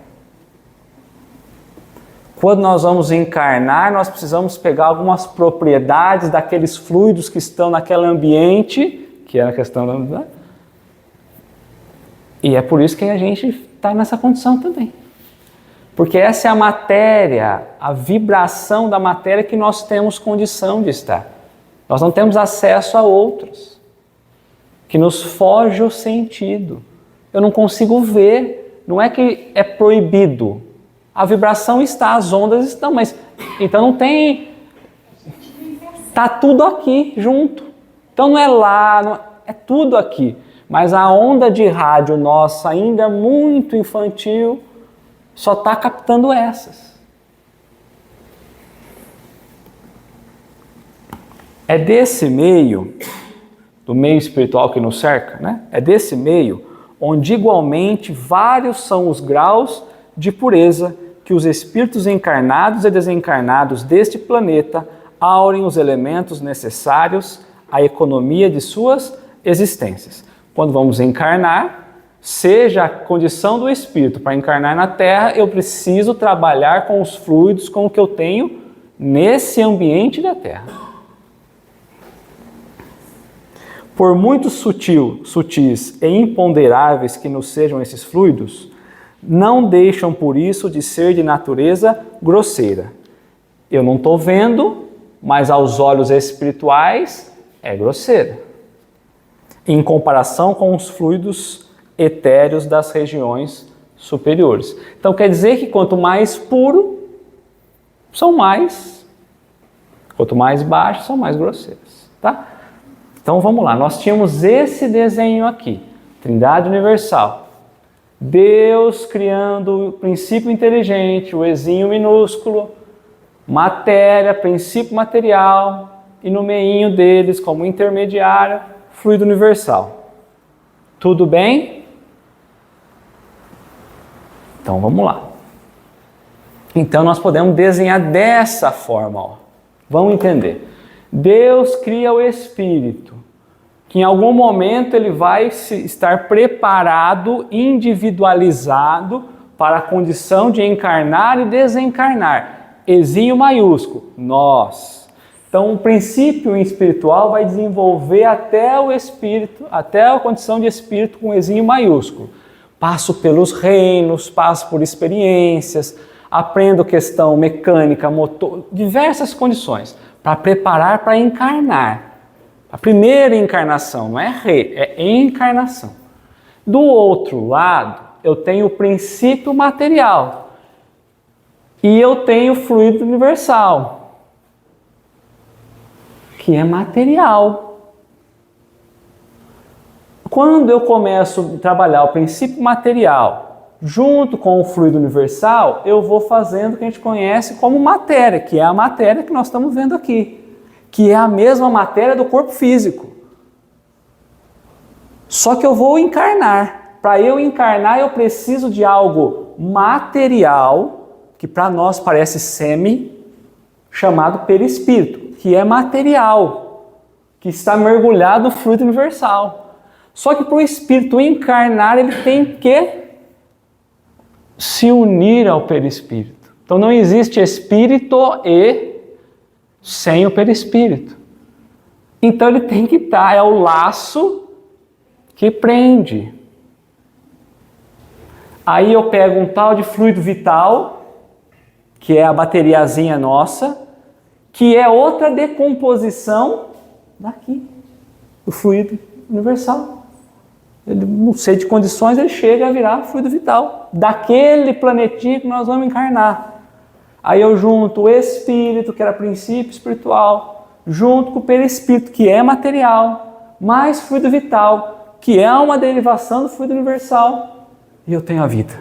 quando nós vamos encarnar, nós precisamos pegar algumas propriedades daqueles fluidos que estão naquele ambiente, que é a questão da... E é por isso que a gente está nessa condição também. Porque essa é a matéria, a vibração da matéria que nós temos condição de estar. Nós não temos acesso a outros, que nos foge o sentido. Eu não consigo ver, não é que é proibido. A vibração está, as ondas estão, mas então não tem... Está tudo aqui junto. Então não é lá, não, é tudo aqui. Mas a onda de rádio nossa, ainda muito infantil, só está captando essas. É desse meio, do meio espiritual que nos cerca, né? É desse meio onde igualmente vários são os graus de pureza que os espíritos encarnados e desencarnados deste planeta aurem os elementos necessários à economia de suas existências. Quando vamos encarnar, seja a condição do espírito para encarnar na Terra, eu preciso trabalhar com os fluidos, com o que eu tenho nesse ambiente da Terra. Por muito sutis e imponderáveis que nos sejam esses fluidos, não deixam por isso de ser de natureza grosseira. Eu não estou vendo, mas aos olhos espirituais é grosseira. Em comparação com os fluidos etéreos das regiões superiores. Então quer dizer que quanto mais puro, são mais, quanto mais baixo, são mais grosseiros, tá? Então vamos lá, nós tínhamos esse desenho aqui, Trindade Universal. Deus criando o princípio inteligente, o ezinho minúsculo, matéria, princípio material, e no meinho deles, como intermediário, fluido universal. Tudo bem? Então vamos lá. Então nós podemos desenhar dessa forma, ó. Vamos entender. Deus cria o espírito, que em algum momento ele vai estar preparado, individualizado para a condição de encarnar e desencarnar. Ezinho maiúsculo, nós. Então o princípio espiritual vai desenvolver até o espírito, até a condição de espírito com ezinho maiúsculo. Passo pelos reinos, passo por experiências, aprendo questão mecânica, motor, diversas condições, para preparar para encarnar. A primeira encarnação, não é é encarnação. Do outro lado, eu tenho o princípio material e eu tenho o fluido universal, que é material. Quando eu começo a trabalhar o princípio material junto com o fluido universal, eu vou fazendo o que a gente conhece como matéria, que é a matéria que nós estamos vendo aqui, que é a mesma matéria do corpo físico. Só que eu vou encarnar. Para eu encarnar, eu preciso de algo material, que para nós parece chamado perispírito, que é material, que está mergulhado no fluido universal. Só que para o espírito encarnar, ele tem que se unir ao perispírito. Então não existe espírito sem o perispírito. Então ele tem que estar, é o laço que prende. Aí eu pego um tal de fluido vital, que é a bateriazinha nossa, que é outra decomposição daqui, do fluido universal. Ele, não sei de condições, ele chega a virar fluido vital, daquele planetinha que nós vamos encarnar. Aí eu junto o espírito, que era princípio espiritual, junto com o perispírito, que é material, mais fluido vital, que é uma derivação do fluido universal, e eu tenho a vida.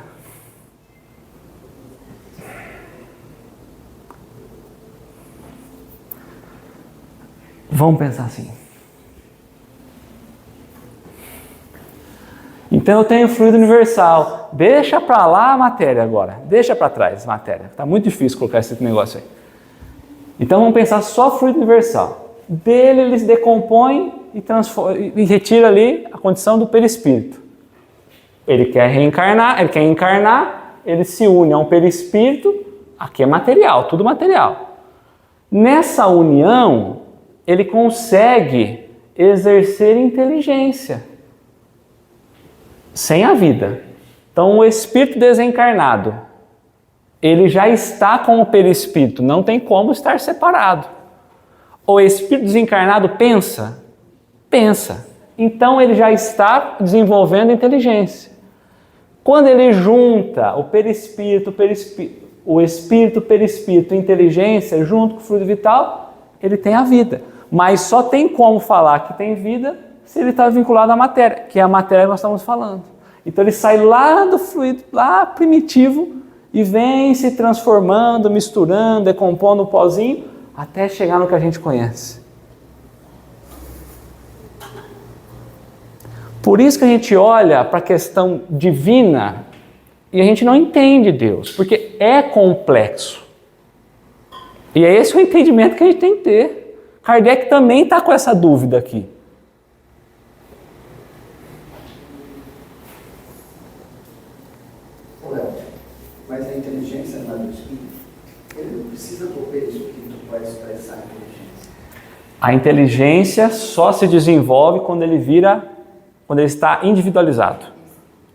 Vamos pensar assim. Então eu tenho fluido universal. Deixa para lá a matéria agora. Deixa para trás a matéria. Está muito difícil colocar esse negócio aí. Então vamos pensar só fluido universal. Dele ele se decompõe e retira ali a condição do perispírito. Ele quer reencarnar, ele quer encarnar, ele se une a um perispírito, Aqui é material, tudo material. Nessa união, ele consegue exercer inteligência sem a vida. Então, o espírito desencarnado, ele já está com o perispírito, não tem como estar separado. O espírito desencarnado pensa? Pensa. Então, ele já está desenvolvendo inteligência. Quando ele junta o perispírito, o espírito, perispírito e inteligência junto com o fluido vital, ele tem a vida. Mas só tem como falar que tem vida se ele está vinculado à matéria, que é a matéria que nós estamos falando. Então ele sai lá do fluido, lá primitivo, e vem se transformando, misturando, decompondo o pozinho, até chegar no que a gente conhece. Por isso que a gente olha para a questão divina e a gente não entende Deus, porque é complexo. E é esse o entendimento que a gente tem que ter. Kardec também está com essa dúvida aqui. Mas a inteligência não é do espírito. Ele não precisa do perispírito para expressar a inteligência. A inteligência só se desenvolve quando ele está individualizado.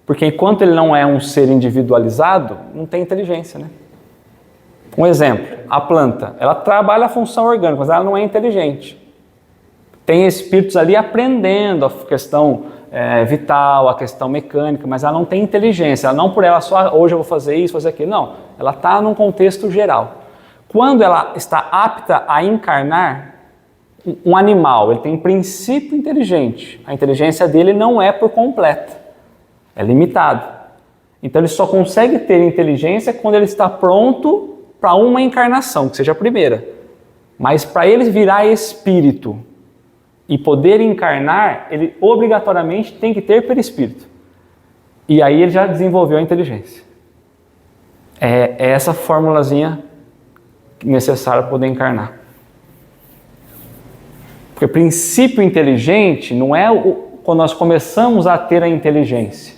Porque enquanto ele não é um ser individualizado, não tem inteligência, né? Um exemplo, a planta, ela trabalha a função orgânica, mas ela não é inteligente. Tem espíritos ali aprendendo a questão vital, a questão mecânica, mas ela não tem inteligência. Ela não por ela só, hoje eu vou fazer isso, fazer aquilo. Não, ela está num contexto geral. Quando ela está apta a encarnar, um animal, ele tem princípio inteligente. A inteligência dele não é por completa, é limitada. Então ele só consegue ter inteligência quando ele está pronto para uma encarnação, que seja a primeira. Mas para ele virar espírito e poder encarnar, ele obrigatoriamente tem que ter perispírito. E aí ele já desenvolveu a inteligência. É essa formulazinha necessária para poder encarnar. Porque o princípio inteligente não é quando nós começamos a ter a inteligência.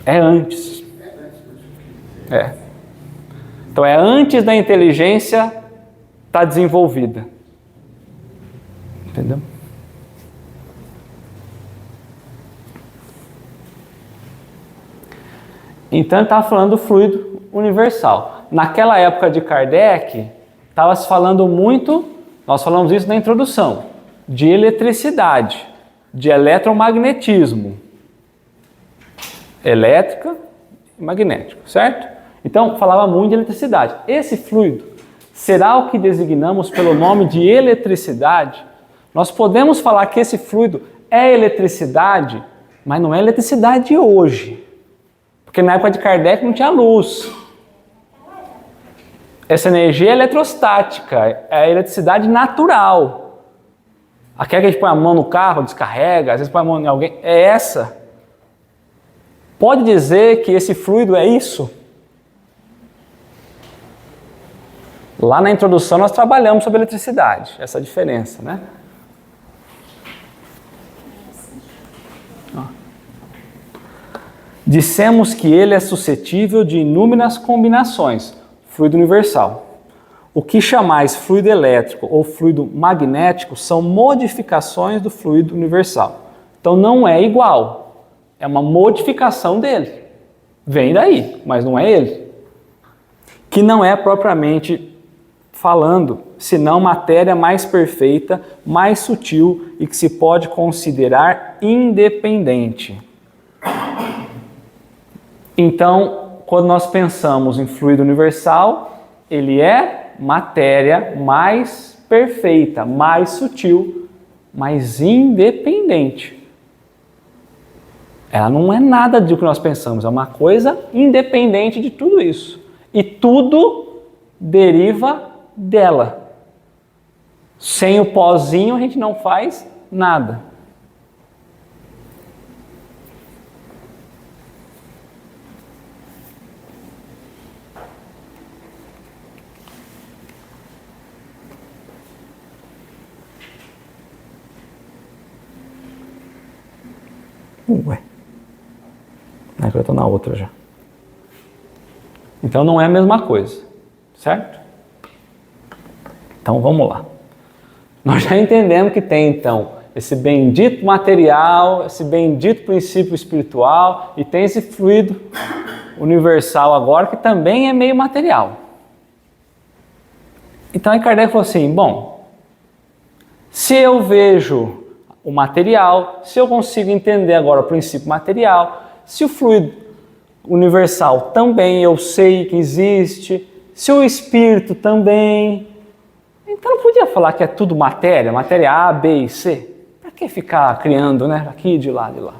É antes. Então é antes da inteligência estar desenvolvida. Entendeu? Então ele estava falando do fluido universal. Naquela época de Kardec, estava se falando muito, nós falamos isso na introdução, de eletricidade, de eletromagnetismo. Elétrica e magnético, certo? Então falava muito de eletricidade. Esse fluido será o que designamos pelo nome de eletricidade? Nós podemos falar que esse fluido é eletricidade, mas não é eletricidade de hoje. Porque na época de Kardec não tinha luz. Essa energia é eletrostática, é a eletricidade natural. Aquela que a gente põe a mão no carro, descarrega, às vezes põe a mão em alguém, é essa. Pode dizer que esse fluido é isso? Lá na introdução nós trabalhamos sobre eletricidade, essa diferença, né? Dissemos que ele é suscetível de inúmeras combinações, fluido universal. O que chamais fluido elétrico ou fluido magnético são modificações do fluido universal. Então não é igual, é uma modificação dele. Vem daí, mas não é ele. Que não é propriamente falando, senão matéria mais perfeita, mais sutil e que se pode considerar independente. Então, quando nós pensamos em fluido universal, ele é matéria mais perfeita, mais sutil, mas independente. Ela não é nada do que nós pensamos, é uma coisa independente de tudo isso. E tudo deriva dela. Sem o pozinho a gente não faz nada. Ué. Agora eu estou na outra já. Então não é a mesma coisa, certo? Então vamos lá. Nós já entendemos que tem então esse bendito material, esse bendito princípio espiritual e tem esse fluido universal agora que também é meio material. Então aí Kardec falou assim, bom, se eu vejo o material, se eu consigo entender agora o princípio material, se o fluido universal também eu sei que existe, se o espírito também, então não podia falar que é tudo matéria, matéria A, B e C? Para que ficar criando, né, aqui, de lá, de lá?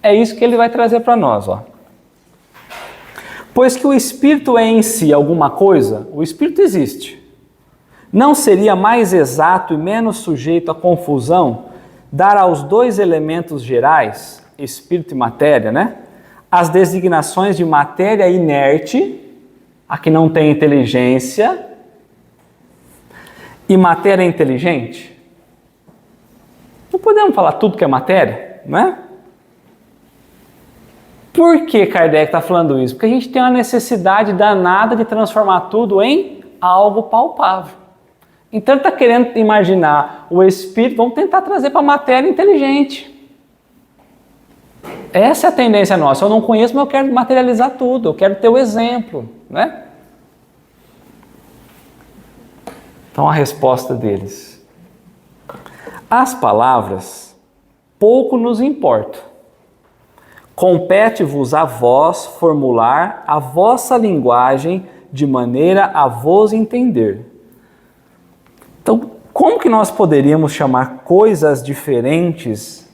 É isso que ele vai trazer para nós, ó. Pois que o espírito é em si alguma coisa, o espírito existe. Não seria mais exato e menos sujeito à confusão dar aos dois elementos gerais, espírito e matéria, né, as designações de matéria inerte, a que não tem inteligência, e matéria inteligente? Não podemos falar tudo que é matéria, não é? Por que Kardec está falando isso? Porque a gente tem uma necessidade danada de transformar tudo em algo palpável. Então ele está querendo imaginar o espírito, vamos tentar trazer para a matéria inteligente. Essa é a tendência nossa. Eu não conheço, mas eu quero materializar tudo, eu quero ter o exemplo, né? Então a resposta deles. As palavras pouco nos importam. Compete-vos a vós formular a vossa linguagem de maneira a vos entender. Então, como que nós poderíamos chamar coisas diferentes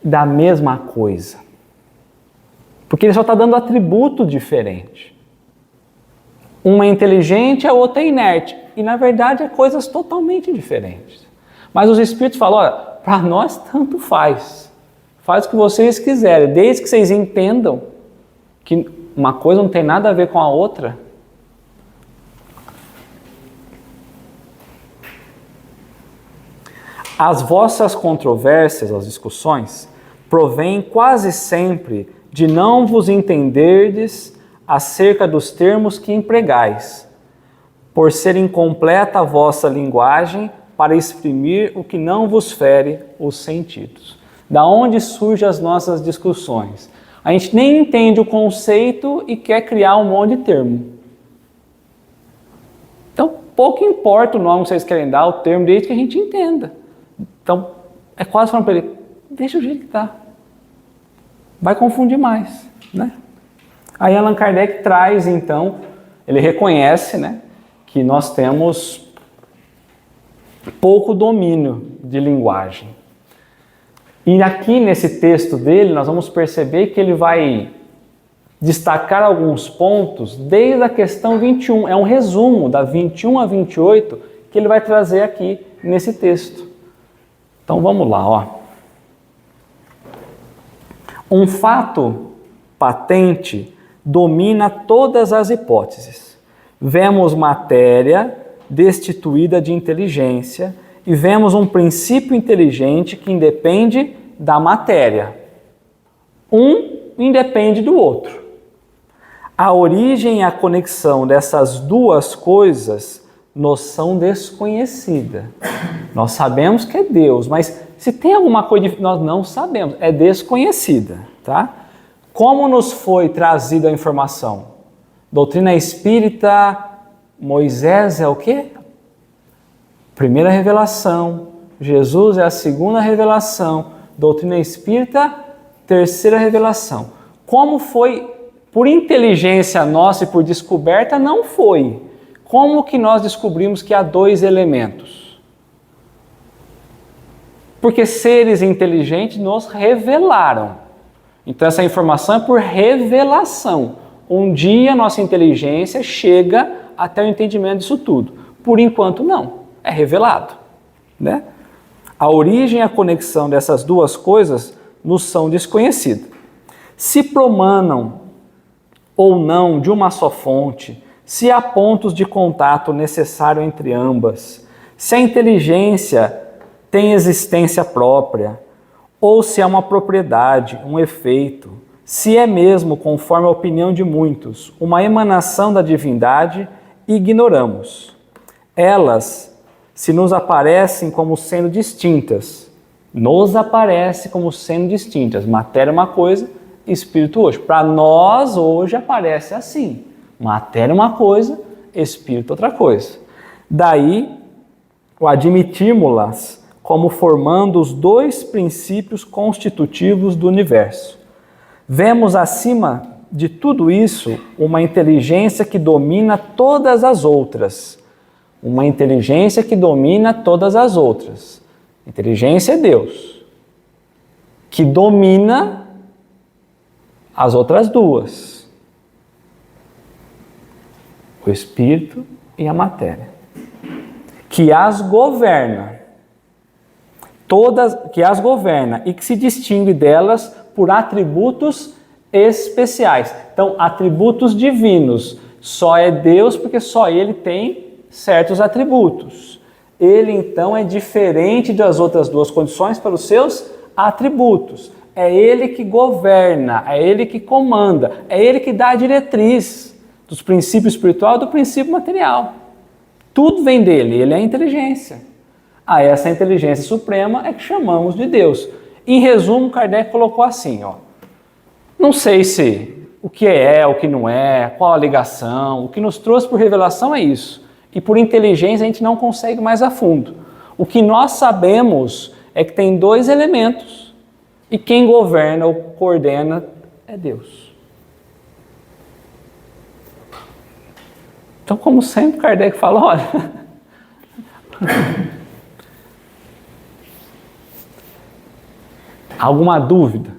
da mesma coisa? Porque ele só está dando atributo diferente. Uma é inteligente, a outra é inerte. E na verdade é coisas totalmente diferentes. Mas os espíritos falam, olha, para nós tanto faz. Faz o que vocês quiserem, desde que vocês entendam que uma coisa não tem nada a ver com a outra. As vossas controvérsias, as discussões, provêm quase sempre de não vos entenderdes acerca dos termos que empregais, por ser incompleta a vossa linguagem para exprimir o que não vos fere os sentidos. Da onde surgem as nossas discussões? A gente nem entende o conceito e quer criar um monte de termo. Então, pouco importa o nome que vocês querem dar, o termo, desde que a gente entenda. Então, é quase falando para ele, deixa o jeito que está. Vai confundir mais, né? Aí Allan Kardec traz, então, ele reconhece, né, que nós temos pouco domínio de linguagem. E aqui nesse texto dele, nós vamos perceber que ele vai destacar alguns pontos desde a questão 21. É um resumo da 21 a 28 que ele vai trazer aqui nesse texto. Então vamos lá, ó. Um fato patente domina todas as hipóteses. Vemos matéria destituída de inteligência e vemos um princípio inteligente que independe da matéria. Um independe do outro. A origem e a conexão dessas duas coisas nos são desconhecidas. Nós sabemos que é Deus, mas se tem alguma coisa nós não sabemos, é desconhecida, tá? Como nos foi trazida a informação? Doutrina espírita, Moisés é o quê? Primeira revelação, Jesus é a segunda revelação, doutrina espírita, terceira revelação. Como foi por inteligência nossa e por descoberta? Não foi. Como que nós descobrimos que há dois elementos? Porque seres inteligentes nos revelaram. Então essa informação é por revelação. Um dia nossa inteligência chega até o entendimento disso tudo. Por enquanto não, é revelado, né? A origem e a conexão dessas duas coisas nos são desconhecidas. Se promanam ou não de uma só fonte, se há pontos de contato necessário entre ambas, se a inteligência tem existência própria, ou se há uma propriedade, um efeito, Se é mesmo, conforme a opinião de muitos, uma emanação da divindade, ignoramos. Elas se nos aparecem como sendo distintas. Nos aparece como sendo distintas. Matéria é uma coisa, espírito hoje. Para nós, hoje, aparece assim. Matéria é uma coisa, espírito outra coisa. Daí, o admitimos-las como formando os dois princípios constitutivos do universo. Vemos acima de tudo isso uma inteligência que domina todas as outras. Uma inteligência que domina todas as outras. Inteligência é Deus, que domina as outras duas. O espírito e a matéria. Que as governa. Que as governa e que se distingue delas por atributos especiais. Então, atributos divinos. Só é Deus porque só Ele tem certos atributos. Ele, então, é diferente das outras duas condições pelos seus atributos. É Ele que governa, é Ele que comanda, é Ele que dá a diretriz dos princípios espiritual e do princípio material. Tudo vem dele, Ele é a inteligência. Essa inteligência suprema é que chamamos de Deus. Em resumo, Kardec colocou assim, não sei se o que é, o que não é, qual a ligação, o que nos trouxe por revelação é isso. E por inteligência a gente não consegue mais a fundo. O que nós sabemos é que tem dois elementos e quem governa ou coordena é Deus. Então, como sempre, Kardec fala, olha... Alguma dúvida?